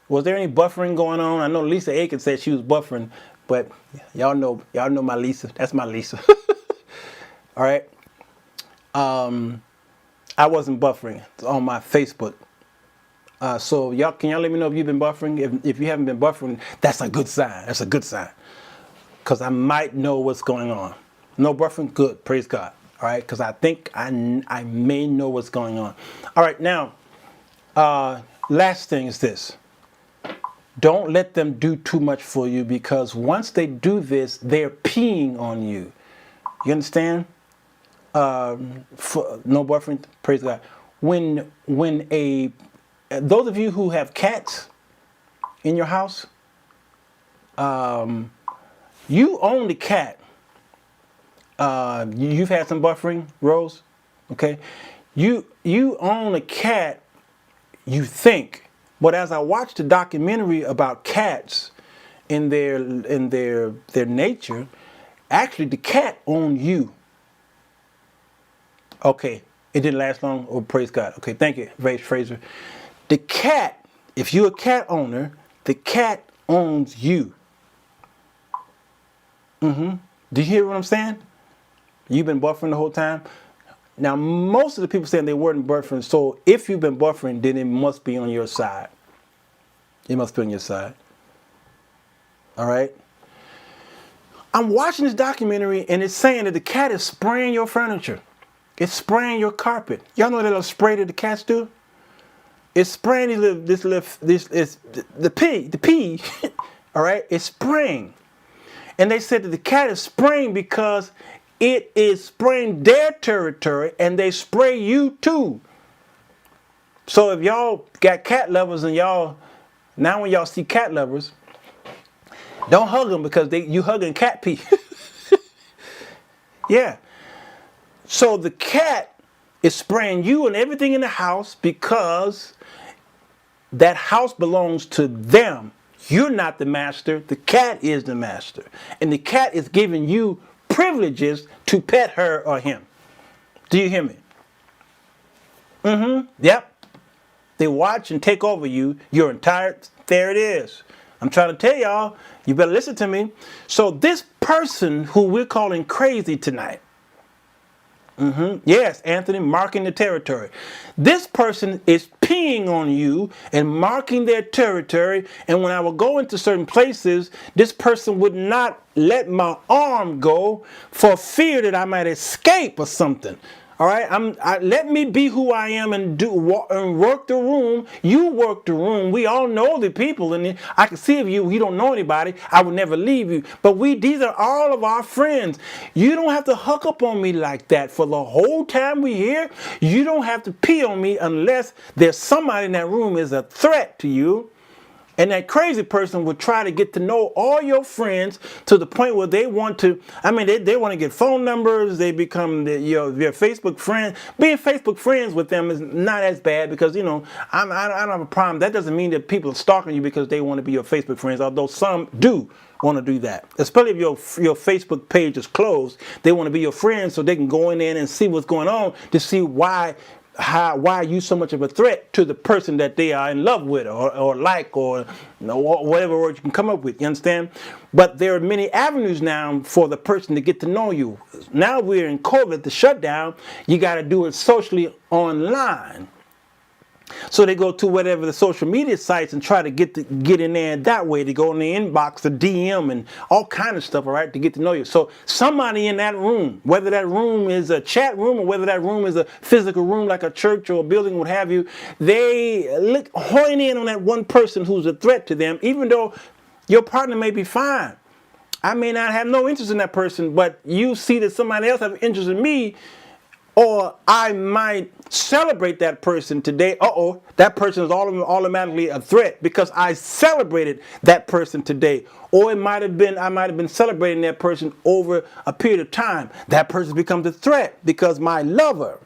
Was there any buffering going on? I know Lisa Aiken said she was buffering, but y'all know my Lisa. That's my Lisa. All right. I wasn't buffering. It's on my Facebook. So can y'all let me know if you've been buffering? If you haven't been buffering, that's a good sign. That's a good sign, because I might know what's going on. No buffering, good. Praise God. All right, because I think I may know what's going on. All right, now, last thing is this. Don't let them do too much for you, because once they do this, they're peeing on you. You understand? No buffering, praise God. When those of you who have cats in your house, you own the cat. You've had some buffering, Rose, okay? You own a cat, you think, but as I watched the documentary about cats in their nature, actually the cat owned you. Okay, it didn't last long. Oh, praise God. Okay, thank you, Fraser. The cat, if you're a cat owner, the cat owns you. Do you hear what I'm saying? You've been buffering the whole time. Now, most of the people saying they weren't buffering. So if you've been buffering, then it must be on your side. It must be on your side. All right. I'm watching this documentary and it's saying that the cat is spraying your furniture. It's spraying your carpet. Y'all know that little spray that the cats do? It's spraying the pee. All right. It's spraying. And they said that the cat is spraying because it is spraying their territory and they spray you too. So if y'all got cat lovers and now when y'all see cat lovers, don't hug them because you hugging cat pee. Yeah. So the cat is spraying you and everything in the house because that house belongs to them. You're not the master. The cat is the master. And the cat is giving you privileges to pet her or him. Do you hear me? Yep. They watch and take over you. Your entire, there it is. I'm trying to tell y'all, you better listen to me. So this person who we're calling crazy tonight, Yes, Anthony, marking the territory. This person is peeing on you and marking their territory. And when I would go into certain places, this person would not let my arm go for fear that I might escape or something. All right, let me be who I am and work the room. You work the room. We all know the people, and I can see if you don't know anybody, I would never leave you. But these are all of our friends. You don't have to hook up on me like that for the whole time we here. You don't have to pee on me unless there's somebody in that room is a threat to you. And that crazy person would try to get to know all your friends to the point where they want to, they want to get phone numbers. They become their Facebook friend. Being Facebook friends with them is not as bad because, I don't have a problem. That doesn't mean that people are stalking you because they want to be your Facebook friends, although some do want to do that. Especially if your Facebook page is closed. They want to be your friends so they can go in there and see what's going on to see why are you so much of a threat to the person that they are in love with or like or whatever word you can come up with, you understand? But there are many avenues now for the person to get to know you. Now we're in COVID, the shutdown, you got to do it socially online. So they go to whatever the social media sites and try to get in there that way. They go in the inbox, the DM, and all kind of stuff, all right, to get to know you. So somebody in that room, whether that room is a chat room or whether that room is a physical room like a church or a building, what have you, they hone in on that one person who's a threat to them, even though your partner may be fine. I may not have no interest in that person, but you see that somebody else has interest in me, or I might celebrate that person today. That person is automatically a threat because I celebrated that person today. Or I might have been celebrating that person over a period of time. That person becomes a threat because my lover,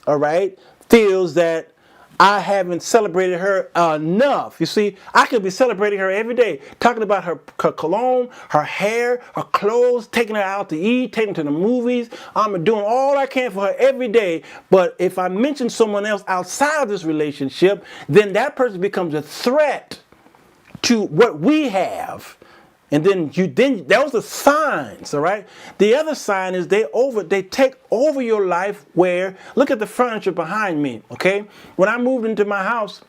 all right, feels that I haven't celebrated her enough. You see, I could be celebrating her every day, talking about her cologne, her hair, her clothes, taking her out to eat, taking her to the movies. I'm doing all I can for her every day. But if I mention someone else outside of this relationship, then that person becomes a threat to what we have. And then those are signs, all right? The other sign is they take over your life where, look at the furniture behind me, okay? When I moved into my house,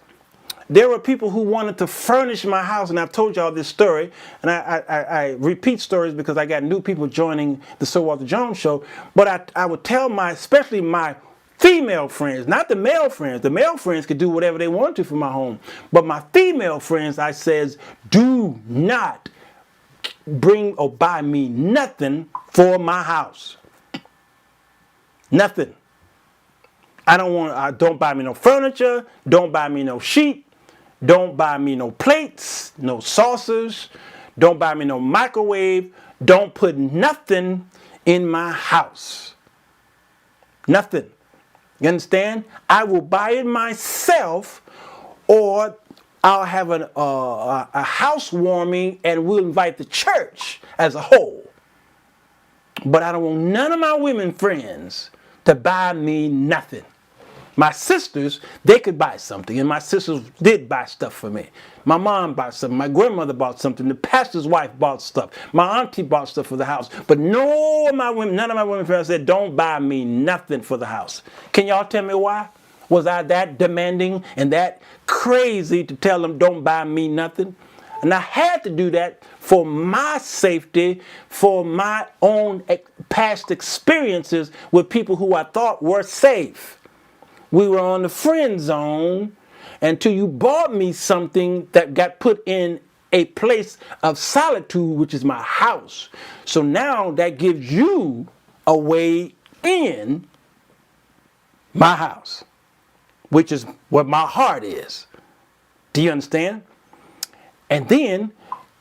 there were people who wanted to furnish my house, and I've told y'all this story, and I repeat stories because I got new people joining the Sirwalterj show, but I would tell especially my female friends, not the male friends. The male friends could do whatever they want to for my home, but my female friends, I says, do not bring or buy me nothing for my house. Nothing. Don't buy me no furniture. Don't buy me no sheet. Don't buy me no plates, no saucers. Don't buy me no microwave. Don't put nothing in my house. Nothing. You understand? I will buy it myself, or I'll have a housewarming and we'll invite the church as a whole. But I don't want none of my women friends to buy me nothing. My sisters, they could buy something, and my sisters did buy stuff for me. My mom bought something. My grandmother bought something. The pastor's wife bought stuff. My auntie bought stuff for the house. But none of my women friends said, don't buy me nothing for the house. Can y'all tell me why? Was I that demanding and that crazy to tell them don't buy me nothing? And I had to do that for my safety, for my own past experiences with people who I thought were safe. We were on the friend zone until you bought me something that got put in a place of solitude, which is my house. So now that gives you a way in my house, which is what my heart is. Do you understand? And then,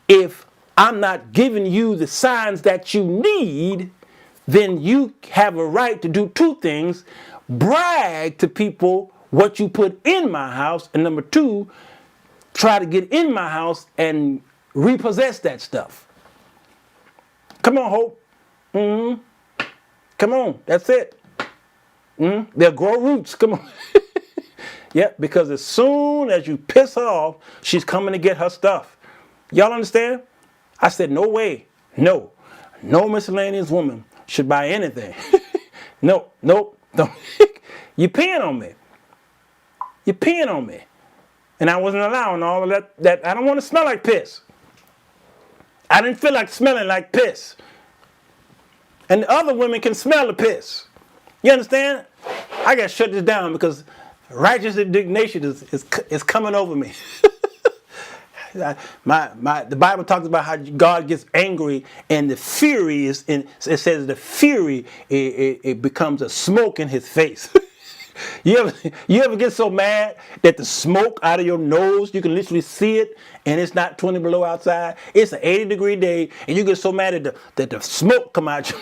if I'm not giving you the signs that you need, then you have a right to do two things: brag to people what you put in my house, and number two, try to get in my house and repossess that stuff. Come on, Hope. Come on, that's it. They'll grow roots. Come on. Yeah, because as soon as you piss her off, she's coming to get her stuff. Y'all understand? I said, no way. No miscellaneous woman should buy anything. Nope, nope, don't. You peeing on me. You peeing on me. And I wasn't allowing all of that. I don't want to smell like piss. I didn't feel like smelling like piss. And the other women can smell the piss. You understand? I got to shut this down because righteous indignation is coming over me. The Bible talks about how God gets angry and the fury is in. It says the fury it becomes a smoke in his face. You ever get so mad that the smoke out of your nose, you can literally see it, and it's not 20 below outside. It's an 80-degree day, and you get so mad that the smoke come out.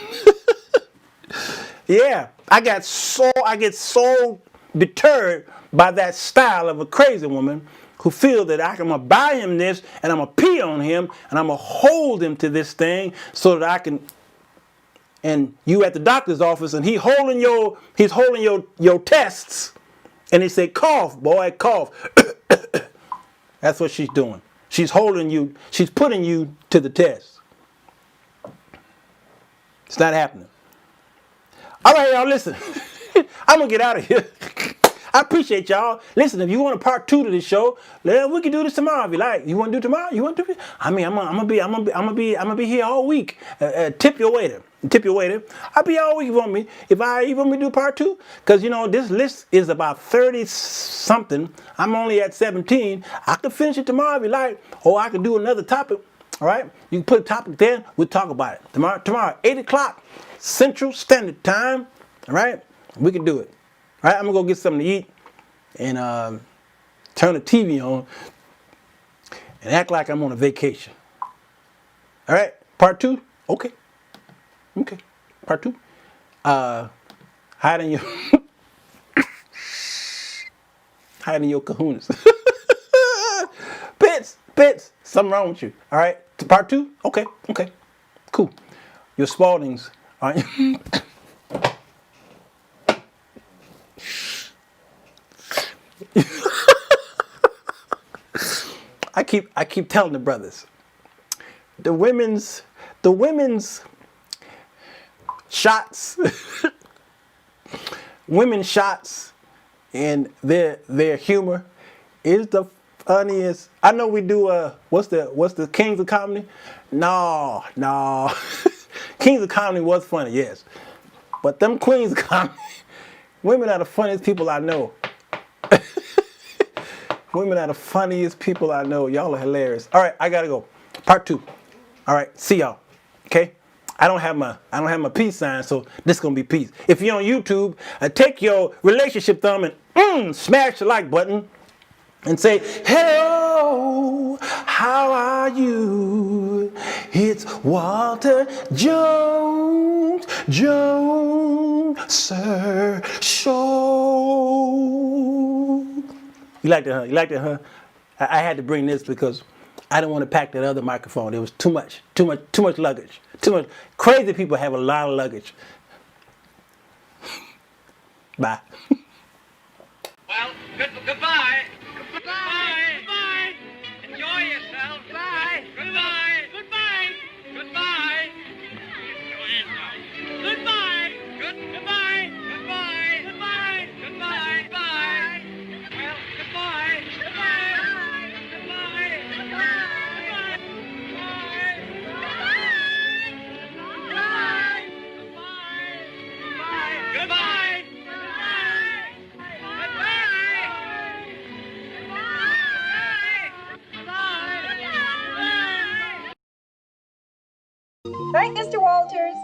Yeah, I get so deterred by that style of a crazy woman who feel that I'm gonna buy him this, and I'm gonna pee on him, and I'm gonna hold him to this thing so that I can. And you at the doctor's office, and he's holding your tests, and he say, "Cough, boy, cough." That's what she's doing. She's holding you. She's putting you to the test. It's not happening. All right, y'all, listen. I'm gonna get out of here. I appreciate y'all. Listen, if you want a part 2 to this show, we can do this tomorrow if you like. You want to do tomorrow? You want to do it? I mean, I'm gonna be here all week. Tip your waiter. Tip your waiter. I'll be all week if you want me. You want me to do part 2? Because you know this list is about 30 something. I'm only at 17. I could finish it tomorrow if you like, or I could do another topic. All right, you can put a topic there. We'll talk about it tomorrow, 8 o'clock Central Standard Time. All right, we can do it. All right, I'm gonna go get something to eat and turn the TV on and act like I'm on a vacation. All right, part 2. Okay. Part 2. Hide in your hide in your kahunas. Pitts, something wrong with you. All right, part 2. Okay, cool. Your Spaldings, all right. I keep telling the brothers, the women's shots, women's shots, and their humor is the funniest. I know we do what's the Kings of Comedy? No. Kings of Comedy was funny, yes, but them Queens of Comedy, women are the funniest people I know. Women are the funniest people I know. Y'all are hilarious. All right, I gotta go. Part 2. All right, see y'all. Okay. I don't have my peace sign, so this is gonna be peace. If you're on YouTube, take your relationship thumb and smash the like button and say, "Hello, how are you? It's Walter Jones, Sir Show." You liked it, huh? I had to bring this because I didn't want to pack that other microphone. There was too much luggage. Too much. Crazy people have a lot of luggage. Bye. Well, goodbye. Goodbye. Enjoy yourself. Bye. Goodbye. Goodbye. Goodbye. Goodbye. Goodbye. Goodbye. Goodbye. Goodbye. Bye. Well, goodbye. Goodbye. Goodbye. Goodbye. Goodbye. Right, Mr. Walters?